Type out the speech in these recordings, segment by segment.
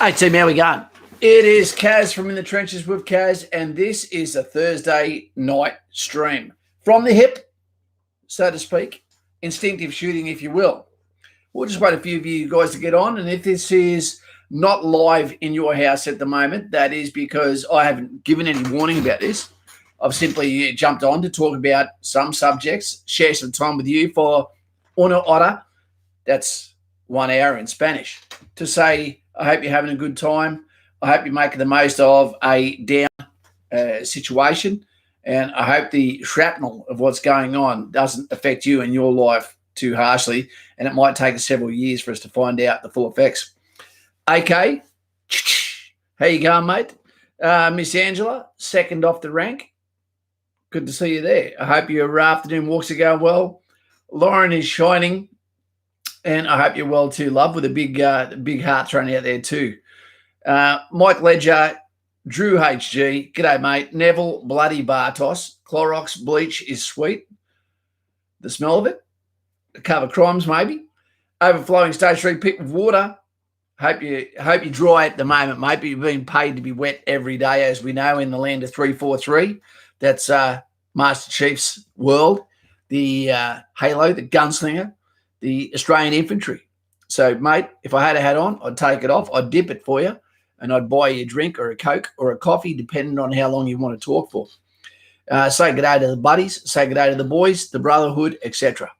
Hey team, how we going? It is Kaz from In the Trenches with Kaz, and this is a Thursday night stream. From the hip, so to speak, instinctive shooting, if you will. We'll just wait a few of you guys to get on, and if this is not live in your house at the moment, that is because I haven't given any warning about this. I've simply jumped on to talk about some subjects, share some time with you for una hora. That's 1 hour in Spanish. To say, I hope you're having a good time. I hope you're making the most of a down situation. And I hope the shrapnel of what's going on doesn't affect you and your life too harshly. And it might take us several years for us to find out the full effects. AK, how you going, mate? Miss Angela, second off the rank. Good to see you there. I hope your afternoon walks are going well. Lauren is shining. And I hope you're well too, love, with a big heart thrown out there too. Mike Ledger, Drew HG, g'day mate. Neville Bloody Bartos, Clorox bleach is sweet. The smell of it. Cover crimes maybe. Overflowing stage 3 pit with water. Hope you dry at the moment, mate, but you're being paid to be wet every day, as we know, in the land of 343. That's Master Chief's world. The Halo, the gunslinger. The Australian infantry. So, mate, if I had a hat on, I'd take it off, I'd dip it for you, and I'd buy you a drink or a Coke or a coffee, depending on how long you want to talk for. Say good day to the buddies, say good day to the boys, the brotherhood, etc.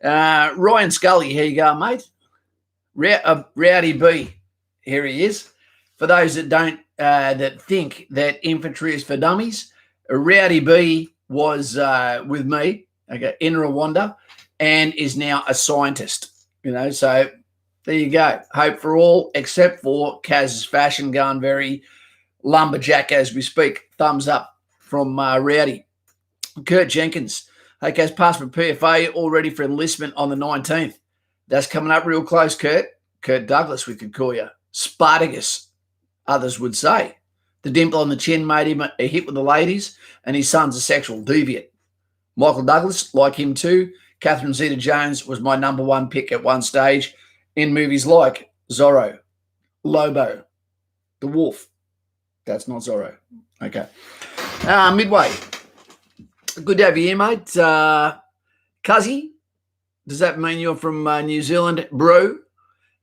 Ryan Scully, here you go, mate. Rowdy B, here he is. For those that don't, that think that infantry is for dummies, Rowdy B was with me, okay, in Rwanda, and is now a scientist, so there you go. Hope for all, except for Kaz's fashion going very lumberjack as we speak. Thumbs up from Rowdy. Kurt Jenkins, hey Kaz, passed for PFA, all ready for enlistment on the 19th. That's coming up real close, Kurt. Kurt Douglas, we could call you. Spartacus, others would say. The dimple on the chin made him a hit with the ladies, and his son's a sexual deviant. Michael Douglas, like him too. Catherine Zeta-Jones was my number one pick at one stage in movies like Zorro, Lobo, The Wolf. That's not Zorro. Okay. Midway. Good to have you here, mate. Cuzzy, does that mean you're from New Zealand, bro?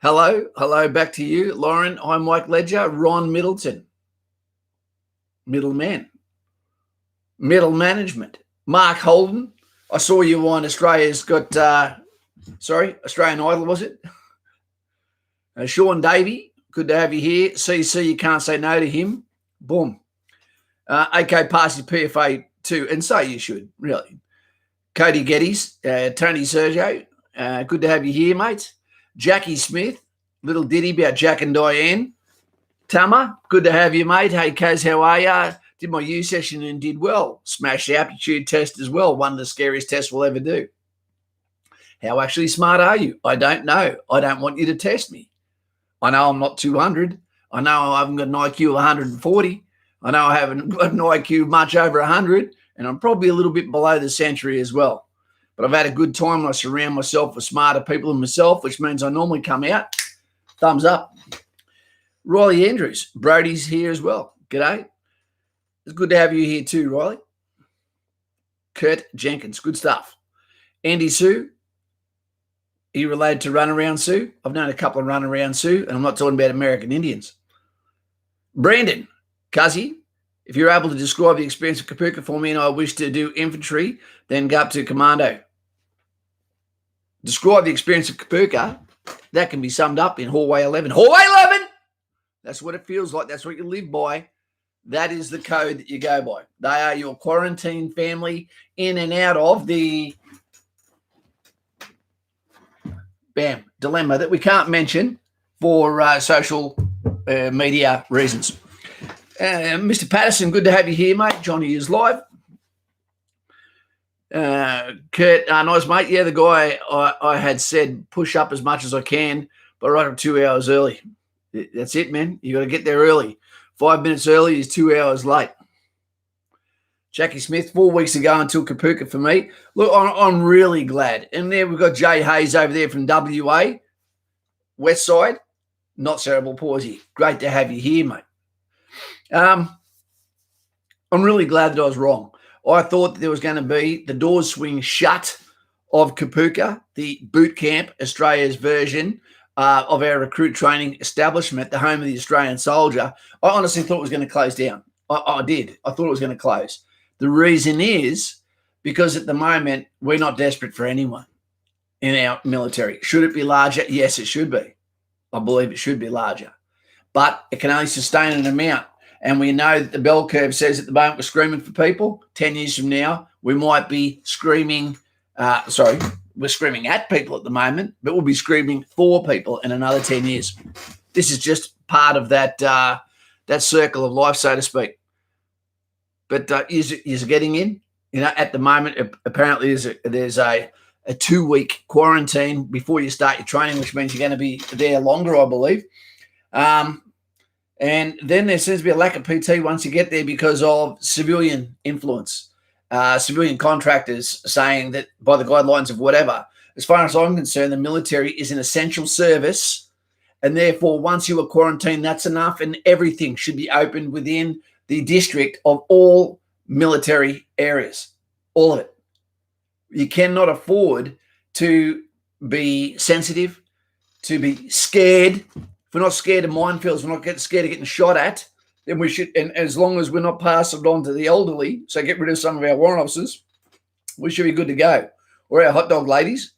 Hello, back to you. Lauren, I'm Mike Ledger. Ron Middleton. Middleman. Middle management. Mark Holden. I saw you on Australia's Got, Australian Idol, was it? Sean Davey, good to have you here. CC, you can't say no to him. Boom. AK passes PFA too, and so you should, really. Cody Geddes, Tony Sergio, good to have you here, mate. Jackie Smith, little ditty about Jack and Diane. Tama, good to have you, mate. Hey, Kaz, how are you? Did my U session and did well. Smashed the aptitude test as well. One of the scariest tests we'll ever do. How actually smart are you? I don't know. I don't want you to test me. I know I'm not 200. I know I haven't got an IQ of 140. I know I haven't got an IQ much over 100, and I'm probably a little bit below the century as well. But I've had a good time. I surround myself with smarter people than myself, which means I normally come out. Thumbs up. Riley Andrews. Brody's here as well. G'day. It's good to have you here too, Riley. Kurt Jenkins, good stuff. Andy Sue, are you related to Runaround Sue? I've known a couple of Runaround Sue, and I'm not talking about American Indians. Brandon, Cuzzy, if you're able to describe the experience of Kapooka for me and I wish to do infantry, then go up to commando. Describe the experience of Kapooka. That can be summed up in Hallway 11. Hallway 11! That's what it feels like. That's what you live by. That is the code that you go by. They are your quarantine family in and out of the dilemma that we can't mention for social media reasons. Mr. Patterson, good to have you here, mate. Johnny is live. Kurt, nice, mate. Yeah, the guy I had said push up as much as I can, but right up 2 hours early. That's it, man. You got to get there early. 5 minutes early is 2 hours late. Jackie Smith, 4 weeks ago until Kapooka for me. Look, I'm really glad. And there we've got Jay Hayes over there from WA, West Side. not cerebral palsy. Great to have you here, mate. I'm really glad that I was wrong. I thought that there was going to be the doors swing shut of Kapooka, the boot camp, Australia's version of our recruit training establishment, the home of the Australian soldier. I honestly thought it was going to close down. I did. I thought it was going to close. The reason is because at the moment, we're not desperate for anyone in our military. Should it be larger? Yes, it should be. I believe it should be larger. But it can only sustain an amount. And we know that the bell curve says at the moment we're screaming for people. 10 years from now, we might be screaming, we're screaming at people at the moment, but we'll be screaming for people in another 10 years. This is just part of that circle of life, so to speak. But is getting in. At the moment, apparently there's a 2-week quarantine before you start your training, which means you're going to be there longer, I believe. And then there seems to be a lack of PT once you get there because of civilian influence, civilian contractors saying that by the guidelines of whatever, as far as I'm concerned, the military is an essential service. And therefore, once you are quarantined, that's enough. And everything should be opened within the district of all military areas, all of it. You cannot afford to be sensitive, to be scared. If we're not scared of minefields, we're not scared of getting shot at, then we should, and as long as we're not passing it on to the elderly, so get rid of some of our warrant officers, we should be good to go. Or our hot dog ladies.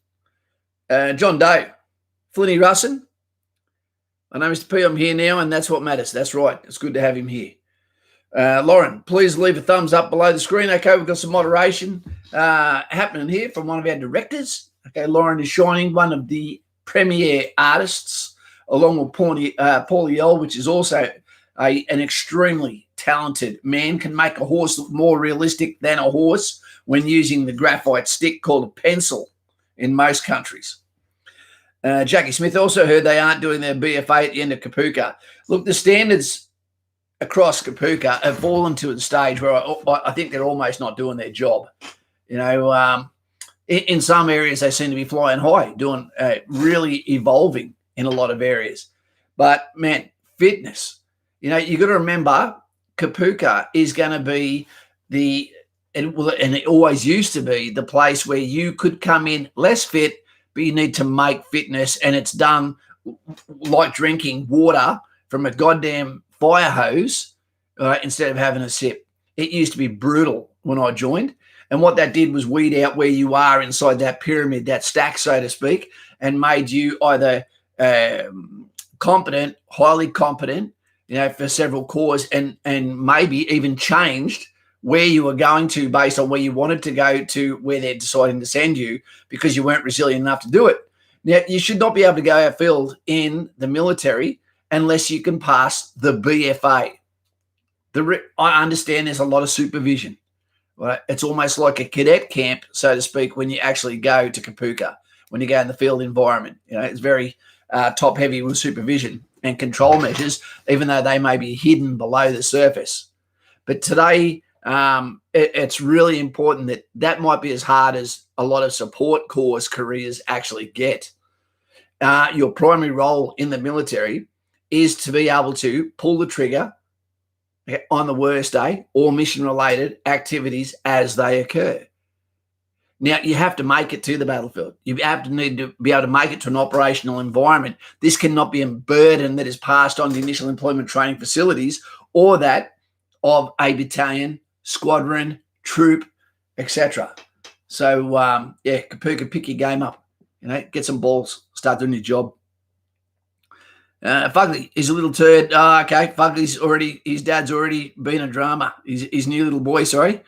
John Doe, Flinny Russin. I know Mr. P, I'm here now, and that's what matters. That's right. It's good to have him here. Lauren, please leave a thumbs up below the screen. Okay, we've got some moderation happening here from one of our directors. Okay, Lauren is shining, one of the premier artists, along with Paul Yell, which is also an extremely talented man, can make a horse look more realistic than a horse when using the graphite stick called a pencil in most countries. Jackie Smith also heard they aren't doing their BFA at the end of Kapooka. Look, the standards across Kapooka have fallen to a stage where I think they're almost not doing their job. In some areas, they seem to be flying high, doing really evolving in a lot of areas. But, man, fitness. You got to remember, Kapooka is going to be and it always used to be, the place where you could come in less fit, but you need to make fitness, and it's done like drinking water from a goddamn fire hose instead of having a sip. It used to be brutal when I joined. And what that did was weed out where you are inside that pyramid, that stack, so to speak, and made you either competent, highly competent, for several cores, and maybe even changed where you were going to based on where you wanted to go to where they're deciding to send you because you weren't resilient enough to do it. Now, you should not be able to go outfield in the military unless you can pass the BFA. I understand there's a lot of supervision. Right? It's almost like a cadet camp, so to speak, when you actually go to Kapooka, when you go in the field environment. It's very top heavy with supervision and control measures, even though they may be hidden below the surface. But today, it's really important that might be as hard as a lot of support corps careers actually get. Your primary role in the military is to be able to pull the trigger on the worst day or mission-related activities as they occur. Now, you have to make it to the battlefield. You need to be able to make it to an operational environment. This cannot be a burden that is passed on to initial employment training facilities or that of a battalion, squadron, troop, etc. So, Kapooka, pick your game up. Get some balls. Start doing your job. Fugly is a little turd. Okay, Fugly's his dad's already been a drama. His new little boy, sorry.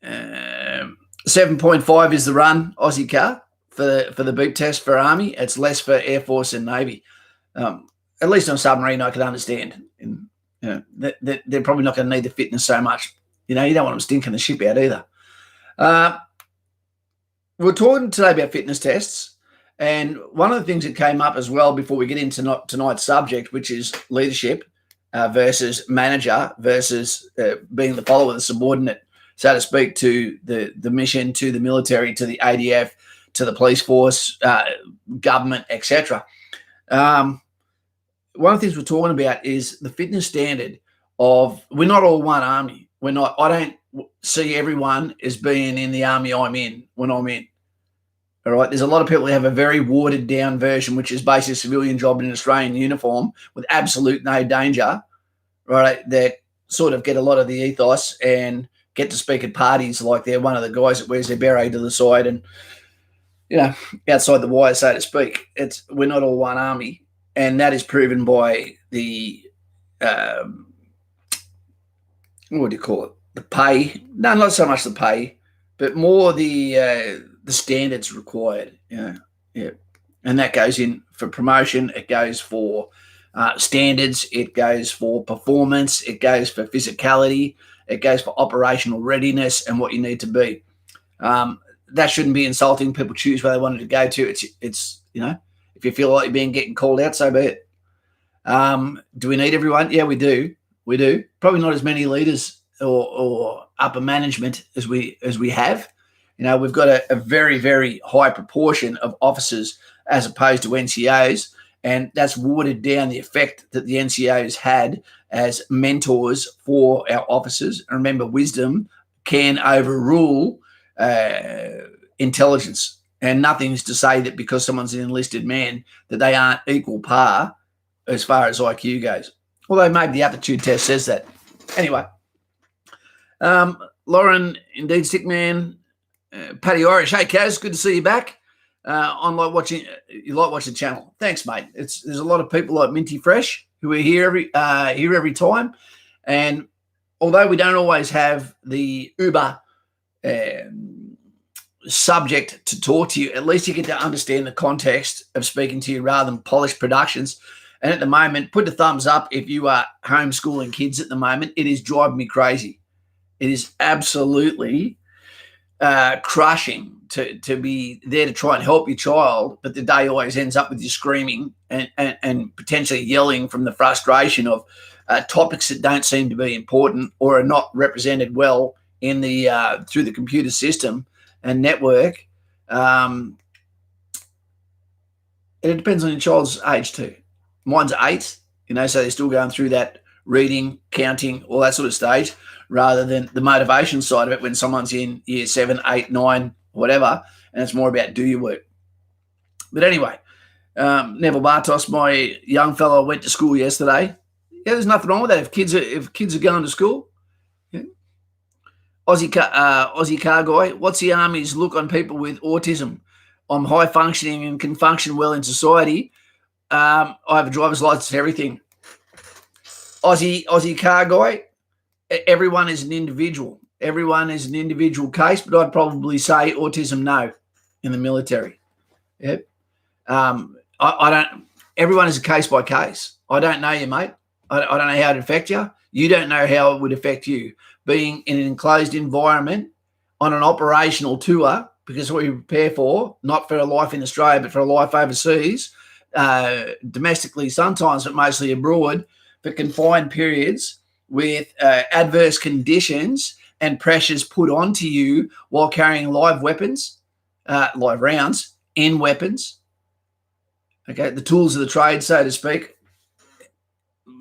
7.5 is the run, Aussie car, for the beep test for Army. It's less for Air Force and Navy. At least on submarine, I can understand. They're probably not going to need the fitness so much. You don't want them stinking the ship out either. We're talking today about fitness tests. And one of the things that came up as well before we get into tonight's subject, which is leadership versus manager versus being the follower, the subordinate, so to speak, to the mission, to the military, to the ADF, to the police force, government, etc. one of the things we're talking about is the fitness standard of, we're not all one army. We're not. I don't see everyone as being in the army I'm in when I'm in. All right. There's a lot of people who have a very watered down version, which is basically a civilian job in an Australian uniform with absolute no danger, right? That sort of get a lot of the ethos and get to speak at parties like they're one of the guys that wears their beret to the side and, outside the wire, so to speak. We're not all one army, and that is proven by the what do you call it? The pay? No, not so much the pay, but more the standards required. Yeah, and that goes in for promotion. It goes for standards. It goes for performance. It goes for physicality. It goes for operational readiness and what you need to be. That shouldn't be insulting. People choose where they wanted to go to. It's if you feel like you're getting called out, so be it. Do we need everyone? Yeah, we do. We do. Probably not as many leaders or upper management as we have. We've got a very, very high proportion of officers as opposed to NCOs, and that's watered down the effect that the NCOs had as mentors for our officers. And remember, wisdom can overrule intelligence, and nothing's to say that because someone's an enlisted man that they aren't equal par as far as IQ goes. Although maybe the aptitude test says that. Anyway, Lauren, indeed, Stickman, Paddy Irish. Hey, Kaz, good to see you back. You like watching the channel. Thanks, mate. There's a lot of people like Minty Fresh who are here every time, and although we don't always have the Uber subject to talk to you, at least you get to understand the context of speaking to you rather than polished productions. And at the moment, put a thumbs up if you are homeschooling kids at the moment. It is driving me crazy. It is absolutely crushing to be there to try and help your child, but the day always ends up with you screaming and potentially yelling from the frustration of topics that don't seem to be important or are not represented well in the through the computer system and network. And it depends on your child's age too. Mine's 8, so they're still going through that reading, counting, all that sort of stage, rather than the motivation side of it when someone's in year 7, 8, 9, whatever, and it's more about do your work. But anyway, Neville Bartos, my young fellow, went to school yesterday. Yeah, there's nothing wrong with that if kids are going to school. Yeah. Aussie car guy, what's the Army's look on people with autism? I'm high functioning and can function well in society. I have a driver's license and everything. Aussie car guy, everyone is an individual. Everyone is an individual case, but I'd probably say autism, no, in the military. Yep. I don't. Everyone is a case by case. I don't know you, mate. I don't know how it affect you. You don't know how it would affect you. Being in an enclosed environment on an operational tour, because what we prepare for, not for a life in Australia, but for a life overseas, domestically sometimes, but mostly abroad, for confined periods with adverse conditions and pressures put onto you while carrying live weapons, live rounds in weapons. Okay, the tools of the trade, so to speak.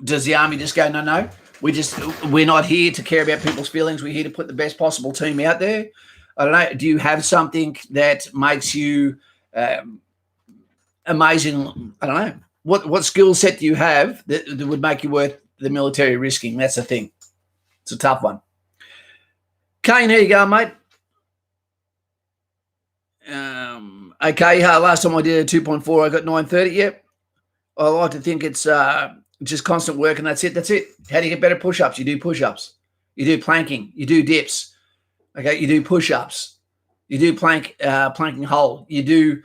Does the Army just go, no? We're not here to care about people's feelings. We're here to put the best possible team out there. I don't know. Do you have something that makes you amazing? I don't know. What skill set do you have that would make you worth the military risking? That's the thing. It's a tough one. Kane, here you go, mate. Okay, last time I did a 2.4, I got 930. Yep. I like to think it's just constant work, and that's it. How do you get better push-ups? You do push-ups. You do planking. You do dips. Okay, you do push-ups. You do planking hold. You do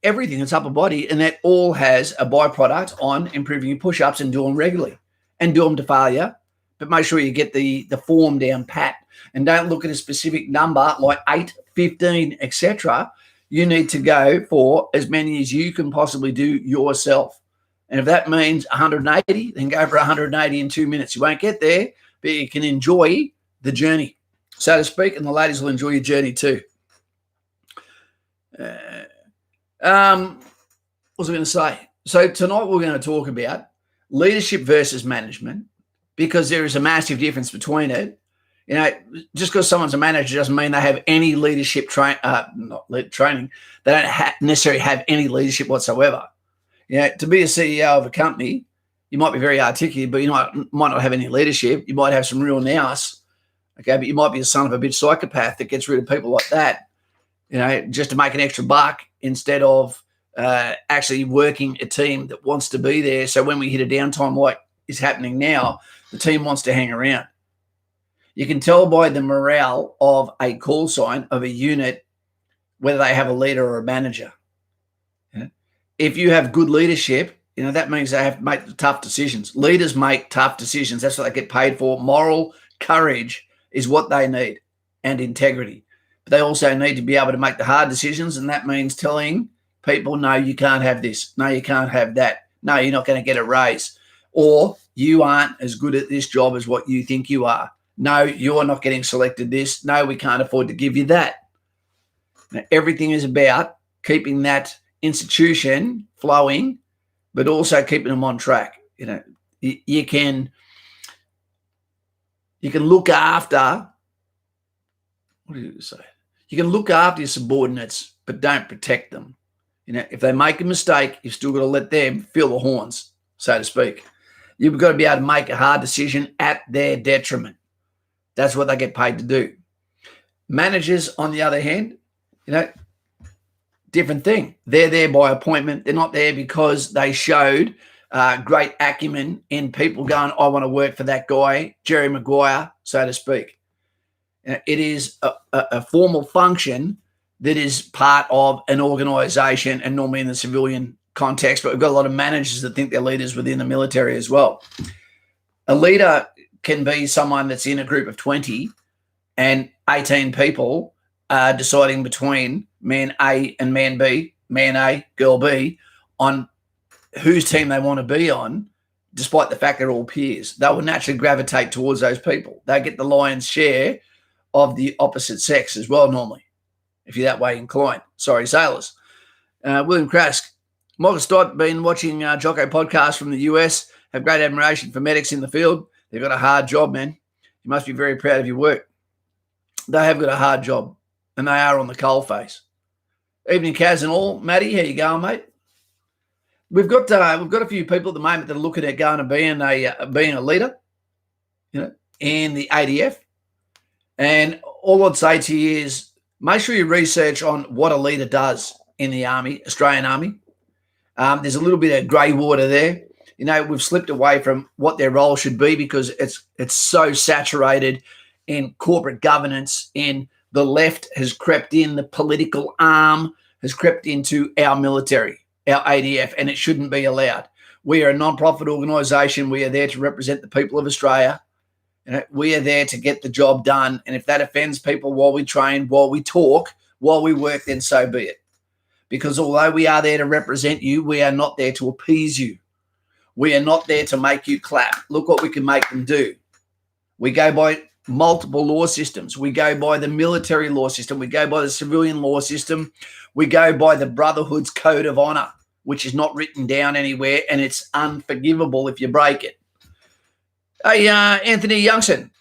everything that's upper body, and that all has a byproduct on improving your push-ups and do them regularly and do them to failure. But make sure you get the form down pat and don't look at a specific number like 8, 15, etc. You need to go for as many as you can possibly do yourself. And if that means 180, then go for 180 in 2 minutes. You won't get there, but you can enjoy the journey, so to speak, and the ladies will enjoy your journey too. What was I going to say? So tonight we're going to talk about leadership versus management, because there is a massive difference between it. You know, just because someone's a manager doesn't mean they have any leadership training. They don't necessarily have any leadership whatsoever. You know, to be a CEO of a company, you might be very articulate, but you might not have any leadership. You might have some real nous, okay, but you might be a son of a bitch psychopath that gets rid of people like that, you know, just to make an extra buck instead of actually working a team that wants to be there. So when we hit a downtime like is happening now, the team wants to hang around. You can tell by the morale of a call sign of a unit whether they have a leader or a manager. Yeah. If you have good leadership, you know, that means they have to make tough decisions. Leaders make tough decisions. That's what they get paid for. Moral courage is what they need, and integrity. But they also need to be able to make the hard decisions, and that means telling people, no, you can't have this. No, you can't have that. No, you're not going to get a raise. Or you aren't as good at this job as what you think you are. No, you're not getting selected this. No, we can't afford to give you that. Now, everything is about keeping that institution flowing, but also keeping them on track. You know, you can look after, what do you say? You can look after your subordinates, but don't protect them. You know, if they make a mistake, you've still got to let them feel the horns, so to speak. You've got to be able to make a hard decision at their detriment. That's what they get paid to do. Managers, on the other hand, you know, different thing. They're there by appointment. They're not there because they showed great acumen in people going, I want to work for that guy, Jerry Maguire, so to speak. It is a formal function that is part of an organisation, and normally in the civilian context, but we've got a lot of managers that think they're leaders within the military as well. A leader can be someone that's in a group of 20 and 18 people are deciding between man A and man B, man A, girl B, on whose team they want to be on, despite the fact they're all peers. They will naturally gravitate towards those people. They get the lion's share of the opposite sex as well, normally, if you're that way inclined. Sorry, sailors. William Krask. Michael Stott, been watching Jocko podcast from the US, have great admiration for medics in the field. They've got a hard job, man. You must be very proud of your work. They have got a hard job, and they are on the coalface. Evening, Kaz and all. Matty, how you going, mate? We've got a few people at the moment that are looking at going and being a leader, you know, in the ADF. And all I'd say to you is make sure you research on what a leader does in the Army, Australian Army. There's a little bit of grey water there. You know, we've slipped away from what their role should be because it's so saturated in corporate governance, in the left has crept in, the political arm has crept into our military, our ADF, and it shouldn't be allowed. We are a non-profit organisation. We are there to represent the people of Australia. You know, we are there to get the job done. And if that offends people while we train, while we talk, while we work, then so be it. Because although we are there to represent you, we are not there to appease you. We are not there to make you clap. Look what we can make them do. We go by multiple law systems. We go by the military law system. We go by the civilian law system. We go by the Brotherhood's Code of Honour, which is not written down anywhere, and it's unforgivable if you break it. Hey, Anthony Youngson.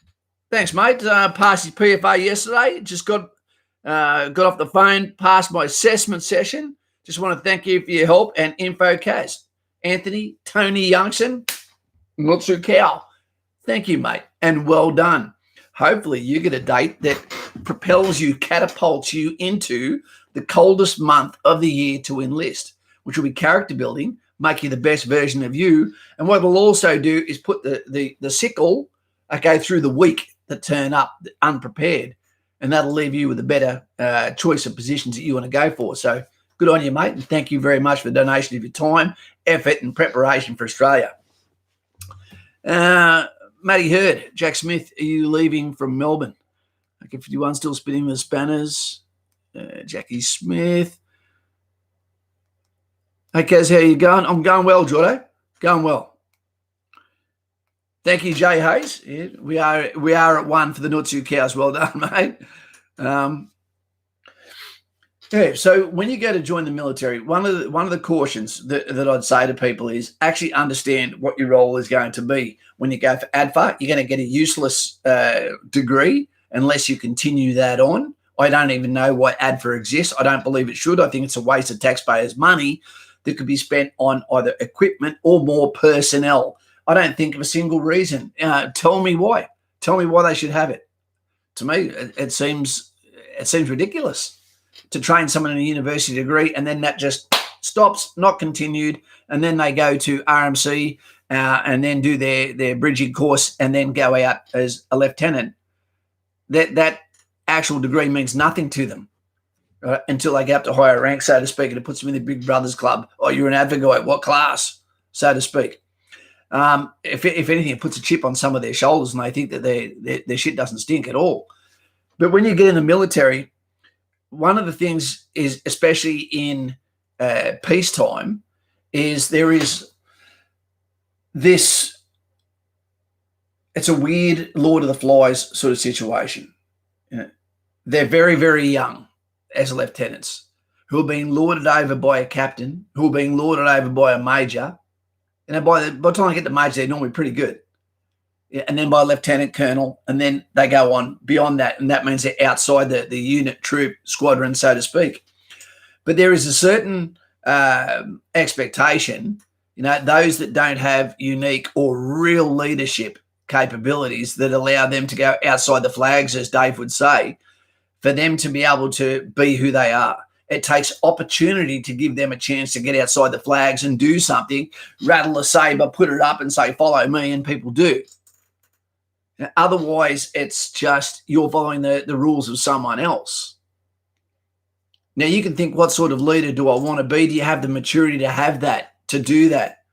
Thanks, mate. Passed his PFA yesterday. Just got off the phone, passed my assessment session. Just want to thank you for your help and info, Kaz. Anthony, Tony Youngson, Mutsu Cow. Thank you, mate, and well done. Hopefully you get a date that propels you, catapults you into the coldest month of the year to enlist, which will be character building, make you the best version of you. And what it'll also do is put the sickle, okay, through the week that turn up unprepared, and that'll leave you with a better choice of positions that you want to go for. So good on you, mate, and thank you very much for the donation of your time, effort, and preparation for Australia. Matty Hurd, Jack Smith, are you leaving from Melbourne? Okay, 51 still spinning the spanners. Jackie Smith. Hey, Kaz, how you going? I'm going well, Jordo. Going well. Thank you, Jay Hayes. Yeah, we are at one for the Nutsu Cows. Well done, mate. Yeah. So when you go to join the military, one of the cautions that I'd say to people is actually understand what your role is going to be. When you go for ADFA, you're going to get a useless degree unless you continue that on. I don't even know why ADFA exists. I don't believe it should. I think it's a waste of taxpayers' money that could be spent on either equipment or more personnel. I don't think of a single reason. Tell me why. Tell me why they should have it. To me, it seems ridiculous to train someone in a university degree and then that just stops, not continued, and then they go to RMC and then do their bridging course and then go out as a lieutenant. That actual degree means nothing to them until they get up to higher rank, so to speak, and it puts them in the Big Brothers Club. Oh, you're an advocate, what class, so to speak. If anything, it puts a chip on some of their shoulders and they think that their shit doesn't stink at all. But when you get in the military, one of the things is, especially in peacetime, is there is this, it's a weird Lord of the Flies sort of situation. You know, they're very, very young as lieutenants who are being lorded over by a captain, who are being lorded over by a major. And by the time they get to major, they're normally pretty good. Yeah, and then by lieutenant colonel, and then they go on beyond that, and that means they're outside the unit, troop, squadron, so to speak. But there is a certain expectation, those that don't have unique or real leadership capabilities that allow them to go outside the flags, as Dave would say, for them to be able to be who they are. It takes opportunity to give them a chance to get outside the flags and do something, rattle a saber, put it up and say, follow me, and people do. Otherwise, it's just you're following the rules of someone else. Now, you can think, what sort of leader do I want to be? Do you have the maturity to have that, to do that,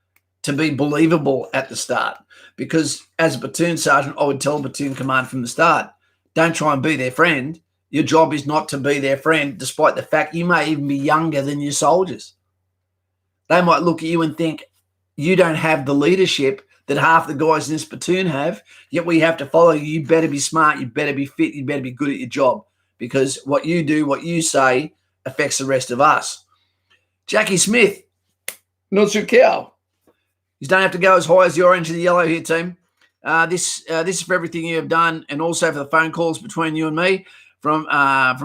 to be believable at the start? Because as a platoon sergeant, I would tell platoon command from the start, don't try and be their friend. Your job is not to be their friend, despite the fact you may even be younger than your soldiers. They might look at you and think you don't have the leadership that half the guys in this platoon have, yet we have to follow you. You better be smart, you better be fit, you better be good at your job, because what you do, what you say, affects the rest of us. Jackie Smith, not so cow. You don't have to go as high as the orange and the yellow here, team. This is for everything you have done, and also for the phone calls between you and me, from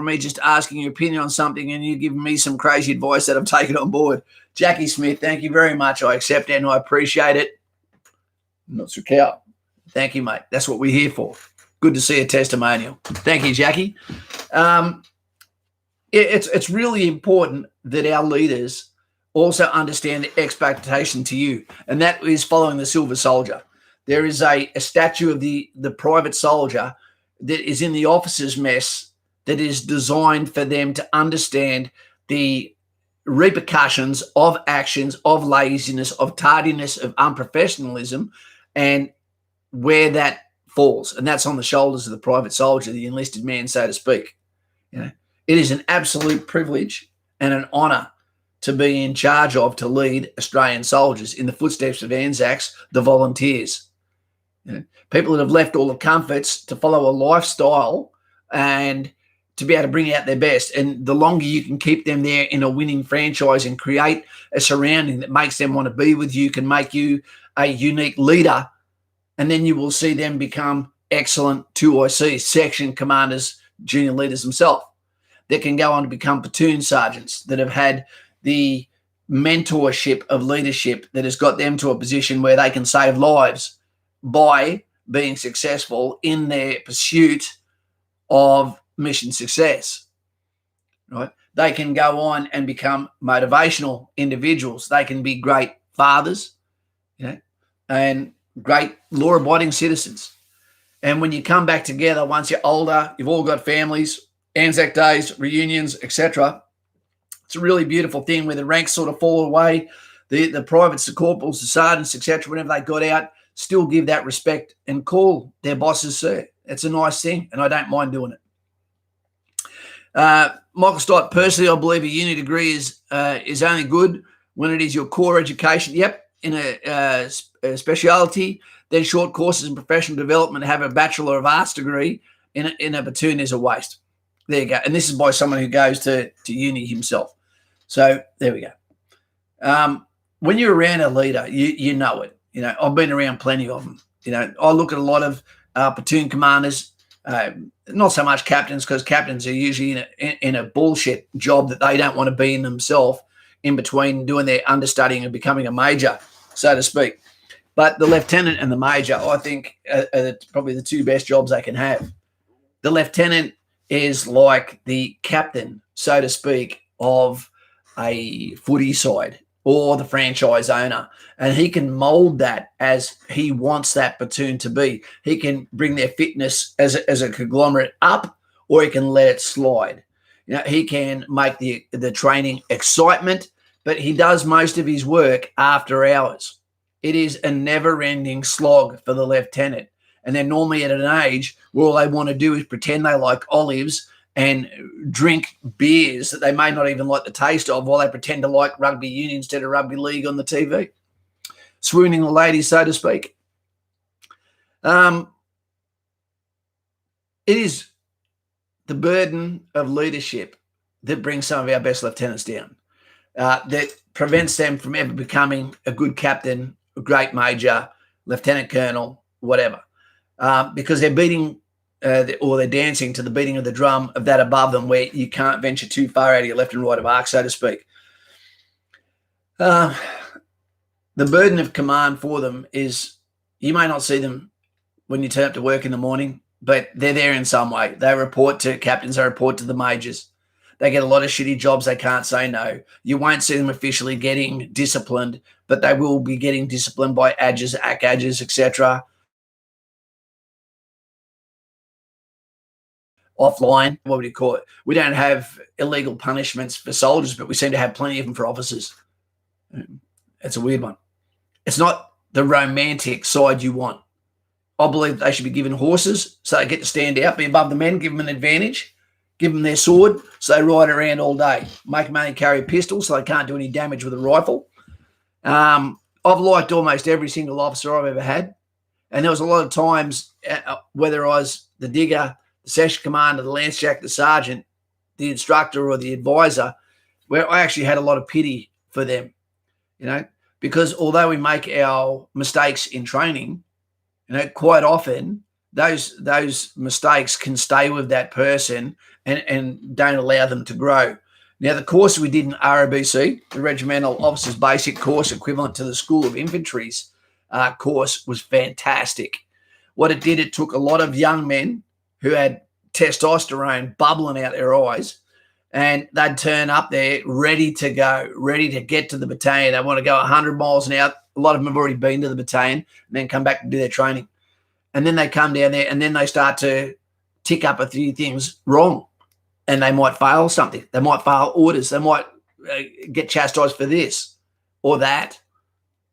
me just asking your opinion on something and you giving me some crazy advice that I've taken on board. Jackie Smith, thank you very much. I accept it and I appreciate it. Not so cow. Thank you, mate. That's what we're here for. Good to see a testimonial. Thank you, Jackie. It's really important that our leaders also understand the expectation to you, and that is following the Silver Soldier. There is a statue of the private soldier that is in the officers' mess that is designed for them to understand the repercussions of actions, of laziness, of tardiness, of unprofessionalism, and where that falls. And that's on the shoulders of the private soldier, the enlisted man, so to speak. It is an absolute privilege and an honour to be in charge of, to lead Australian soldiers in the footsteps of Anzacs, the volunteers. People that have left all the comforts to follow a lifestyle and to be able to bring out their best. And the longer you can keep them there in a winning franchise and create a surrounding that makes them want to be with you, can make you a unique leader, and then you will see them become excellent 2IC, section commanders, junior leaders themselves, that can go on to become platoon sergeants, that have had the mentorship of leadership that has got them to a position where they can save lives by being successful in their pursuit of mission success, right? They can go on and become motivational individuals. They can be great fathers, and great law-abiding citizens. And when you come back together, once you're older, you've all got families, Anzac days, reunions, etc. It's a really beautiful thing where the ranks sort of fall away. The privates, the corporals, the sergeants, etc., whenever they got out, still give that respect and call their bosses sir. It's a nice thing, and I don't mind doing it. Michael Stott, personally, I believe a uni degree is only good when it is your core education. Yep, in a speciality. Then short courses in professional development, have a Bachelor of Arts degree in a platoon is a waste. There you go. And this is by someone who goes to uni himself. So there we go. When you're around a leader, you know it. I've been around plenty of them. I look at a lot of platoon commanders, not so much captains, because captains are usually in a bullshit job that they don't want to be in themselves, in between doing their understudying and becoming a major, so to speak. But the lieutenant and the major, I think, are probably the two best jobs they can have. The lieutenant is like the captain, so to speak, of a footy side or the franchise owner, and he can mold that as he wants that platoon to be. He can bring their fitness as a conglomerate up, or he can let it slide. He can make the training excitement, but he does most of his work after hours. It is a never-ending slog for the lieutenant. And they're normally at an age where all they want to do is pretend they like olives and drink beers that they may not even like the taste of, while they pretend to like rugby union instead of rugby league on the TV. Swooning the ladies, so to speak. It is the burden of leadership that brings some of our best lieutenants down, that prevents them from ever becoming a good captain, a great major, lieutenant colonel, whatever. Because they're beating or they're dancing to the beating of the drum of that above them, where you can't venture too far out of your left and right of arc, so to speak. The burden of command for them is, you may not see them when you turn up to work in the morning, but they're there in some way. They report to captains, they report to the majors. They get a lot of shitty jobs they can't say no. You won't see them officially getting disciplined, but they will be getting disciplined by ADGs, ACADGs, etc. Offline, what would you call it? We don't have illegal punishments for soldiers, but we seem to have plenty of them for officers. It's a weird one. It's not the romantic side you want. I believe they should be given horses so they get to stand out, be above the men, give them an advantage, give them their sword so they ride around all day, make them only carry a pistol so they can't do any damage with a rifle. I've liked almost every single officer I've ever had, and there was a lot of times, whether I was the digger, the section commander, the lance jack, the sergeant, the instructor, or the advisor, where I actually had a lot of pity for them, because although we make our mistakes in training, quite often those mistakes can stay with that person and don't allow them to grow. Now, the course we did in ROBC, the Regimental Officers Basic Course, equivalent to the School of Infantry's course, was fantastic. What it did, it took a lot of young men who had testosterone bubbling out their eyes, and they'd turn up there ready to go, ready to get to the battalion. They want to go 100 miles an hour. A lot of them have already been to the battalion and then come back and do their training. And then they come down there and then they start to tick up a few things wrong, and they might fail something. They might fail orders. They might get chastised for this or that.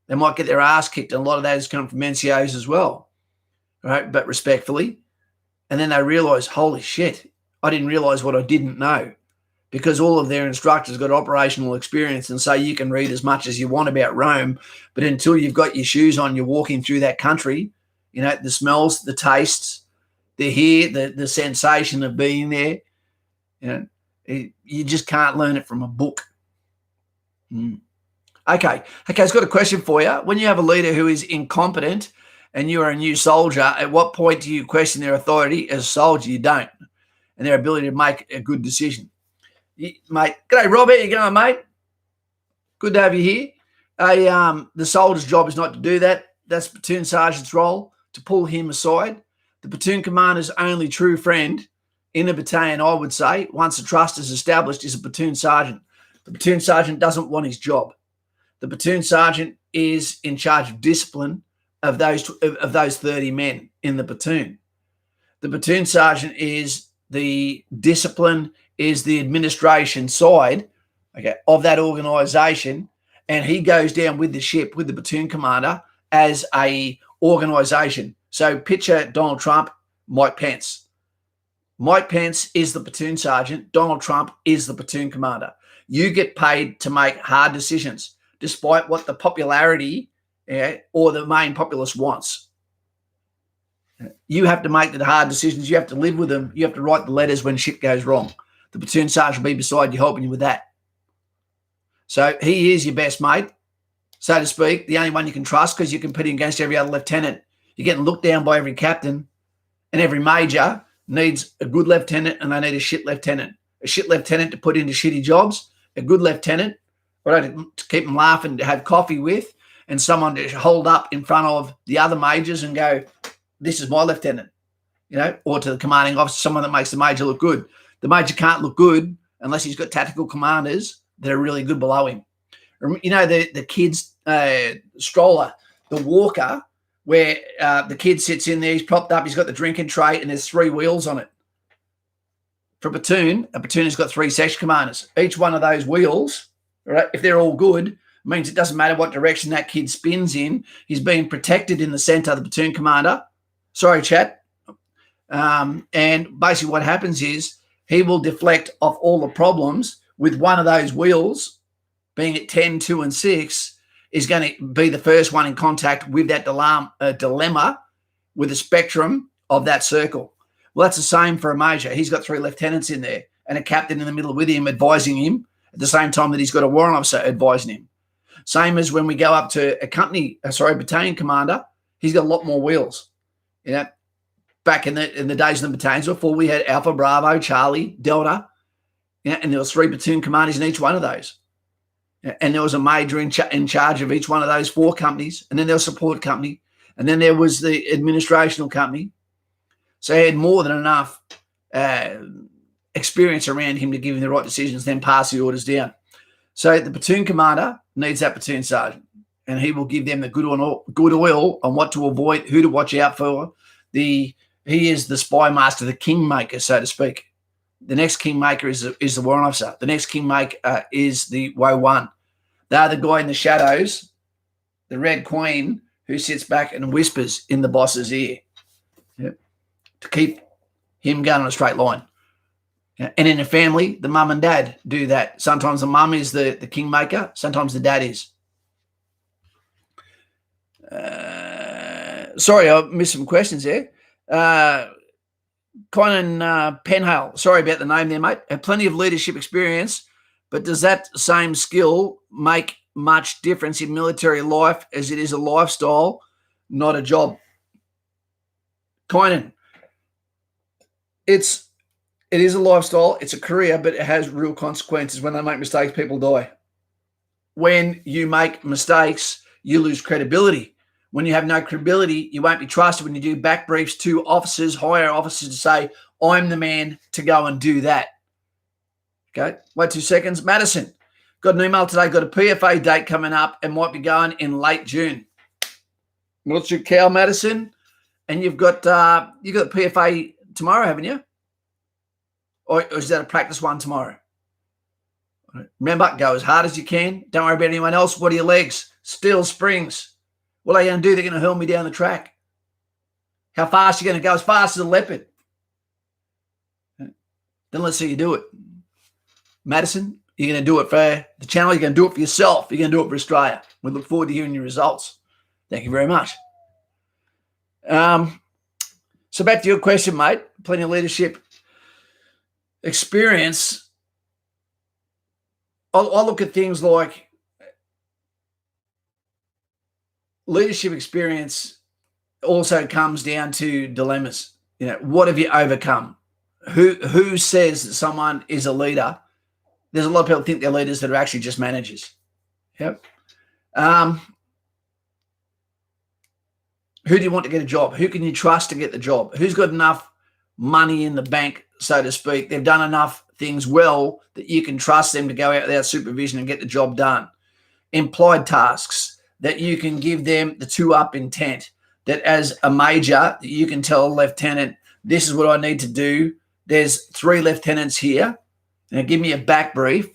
They might get their ass kicked, and a lot of those come from NCOs as well, right? But respectfully. And then they realize, holy shit, I didn't realize what I didn't know, because all of their instructors got operational experience, and so you can read as much as you want about Rome, but until you've got your shoes on, you're walking through that country, the smells, the tastes, the hear, the sensation of being there, you just can't learn it from a book. Okay, I've got a question for you. When you have a leader who is incompetent and you are a new soldier, at what point do you question their authority? As a soldier, you don't, and their ability to make a good decision. Mate, g'day, Rob. How you going, mate? Good to have you here. The soldier's job is not to do that. That's the platoon sergeant's role, to pull him aside. The platoon commander's only true friend in a battalion, I would say, once the trust is established, is a platoon sergeant. The platoon sergeant doesn't want his job. The platoon sergeant is in charge of discipline of those 30 men in the platoon. The platoon sergeant is the discipline, is the administration side, of that organisation, and he goes down with the ship, with the platoon commander, as a organisation. So picture Donald Trump, Mike Pence. Mike Pence is the platoon sergeant. Donald Trump is the platoon commander. You get paid to make hard decisions, despite what the popularity or the main populace wants. You have to make the hard decisions. You have to live with them. You have to write the letters when shit goes wrong. The platoon sergeant will be beside you, helping you with that. So he is your best mate, so to speak, the only one you can trust, because you're competing against every other lieutenant. You're getting looked down by every captain, and every major needs a good lieutenant, and they need a shit lieutenant. A shit lieutenant to put into shitty jobs, a good lieutenant to keep them laughing, to have coffee with, and someone to hold up in front of the other majors and go, this is my lieutenant, or to the commanding officer, someone that makes the major look good. The major can't look good unless he's got tactical commanders that are really good below him. The kid's stroller, the walker, where the kid sits in there, he's propped up, he's got the drinking tray, and there's 3 wheels on it. For a platoon has got 3 section commanders. Each one of those wheels, right, if they're all good, means it doesn't matter what direction that kid spins in, he's being protected in the center of the platoon commander. Sorry, chat. And basically what happens is he will deflect off all the problems with one of those wheels, being at 10, 2, and 6, is going to be the first one in contact with that dilemma with the spectrum of that circle. Well, that's the same for a major. He's got 3 lieutenants in there and a captain in the middle with him, advising him at the same time that he's got a warrant officer advising him. Same as when we go up to a battalion commander, he's got a lot more wheels. Back in the days of the battalions before, we had Alpha, Bravo, Charlie, Delta, and there was 3 platoon commanders in each one of those. And there was a major in charge of each one of those 4 companies, and then there was a support company, and then there was the administrational company. So he had more than enough experience around him to give him the right decisions, then pass the orders down. So the platoon commander needs that platoon sergeant, and he will give them the good oil on what to avoid, who to watch out for. He is the spy master, the kingmaker, so to speak. The next kingmaker is the warrant officer. The next kingmaker is the WO1. They're the guy in the shadows, the Red Queen, who sits back and whispers in the boss's ear to keep him going on a straight line. And in a family, the mum and dad do that. Sometimes the mum is the kingmaker. Sometimes the dad is. Sorry, I missed some questions there. Conan Penhale, sorry about the name there, mate. Have plenty of leadership experience, but does that same skill make much difference in military life, as it is a lifestyle, not a job? Conan, it is a lifestyle, it's a career, but it has real consequences. When they make mistakes, people die. When you make mistakes, you lose credibility. When you have no credibility, you won't be trusted when you do back briefs to officers, higher officers, to say, I'm the man to go and do that. Okay, wait 2 seconds. Madison, got an email today, got a PFA date coming up and might be going in late June. What's your cow, Madison? And you've got PFA tomorrow, haven't you? Or is that a practice one tomorrow? Remember, go as hard as you can. Don't worry about anyone else. What are your legs? Steel springs. What are you going to do? They're going to hurl me down the track. How fast are you going to go? As fast as a leopard. Then let's see you do it. Madison, you're going to do it for the channel. You're going to do it for yourself. You're going to do it for Australia. We look forward to hearing your results. Thank you very much. So back to your question, mate. Plenty of leadership experience. I'll look at things like leadership experience also comes down to dilemmas. What have you overcome? Who says that someone is a leader? There's a lot of people think they're leaders that are actually just managers. Yep. Who do you want to get a job? Who can you trust to get the job? Who's got enough money in the bank, so to speak? They've done enough things well that you can trust them to go out without supervision and get the job done. Implied tasks that you can give them the 2-up intent, that as a major, you can tell a lieutenant, this is what I need to do. There's 3 lieutenants here. Now give me a back brief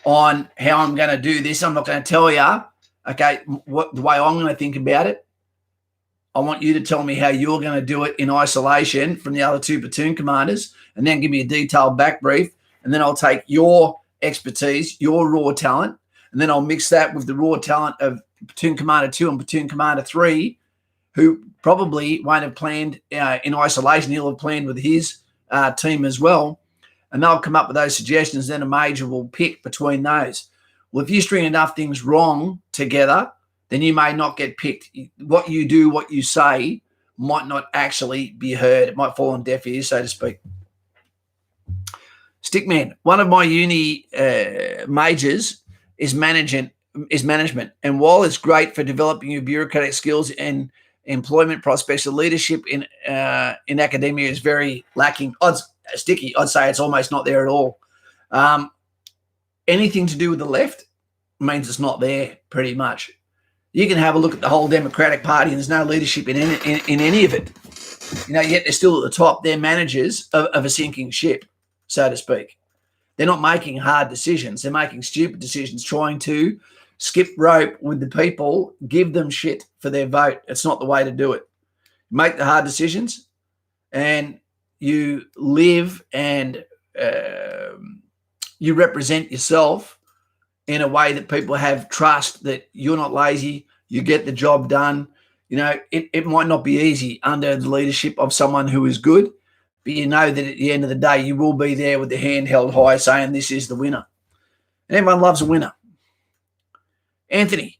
on how I'm going to do this. I'm not going to tell you, okay, the way I'm going to think about it. I want you to tell me how you're going to do it in isolation from the other 2 platoon commanders, and then give me a detailed back brief. And then I'll take your expertise, your raw talent, and then I'll mix that with the raw talent of Platoon Commander 2 and Platoon Commander 3, who probably won't have planned in isolation. He'll have planned with his team as well. And they'll come up with those suggestions. Then a major will pick between those. Well, if you string enough things wrong together, then you may not get picked. What you do, what you say, might not actually be heard. It might fall on deaf ears, so to speak. Stickman, one of my uni majors is management. And while it's great for developing your bureaucratic skills and employment prospects, the leadership in academia is very lacking. Sticky, I'd say it's almost not there at all. Anything to do with the left means it's not there, pretty much. You can have a look at the whole Democratic Party, and there's no leadership in any of it. Yet they're still at the top. They're managers of a sinking ship, so to speak. They're not making hard decisions. They're making stupid decisions, trying to skip rope with the people, give them shit for their vote. It's not the way to do it. Make the hard decisions, and you live and you represent yourself in a way that people have trust that you're not lazy, you get the job done. It might not be easy under the leadership of someone who is good, but you know that at the end of the day, you will be there with the hand held high saying this is the winner. And everyone loves a winner. Anthony,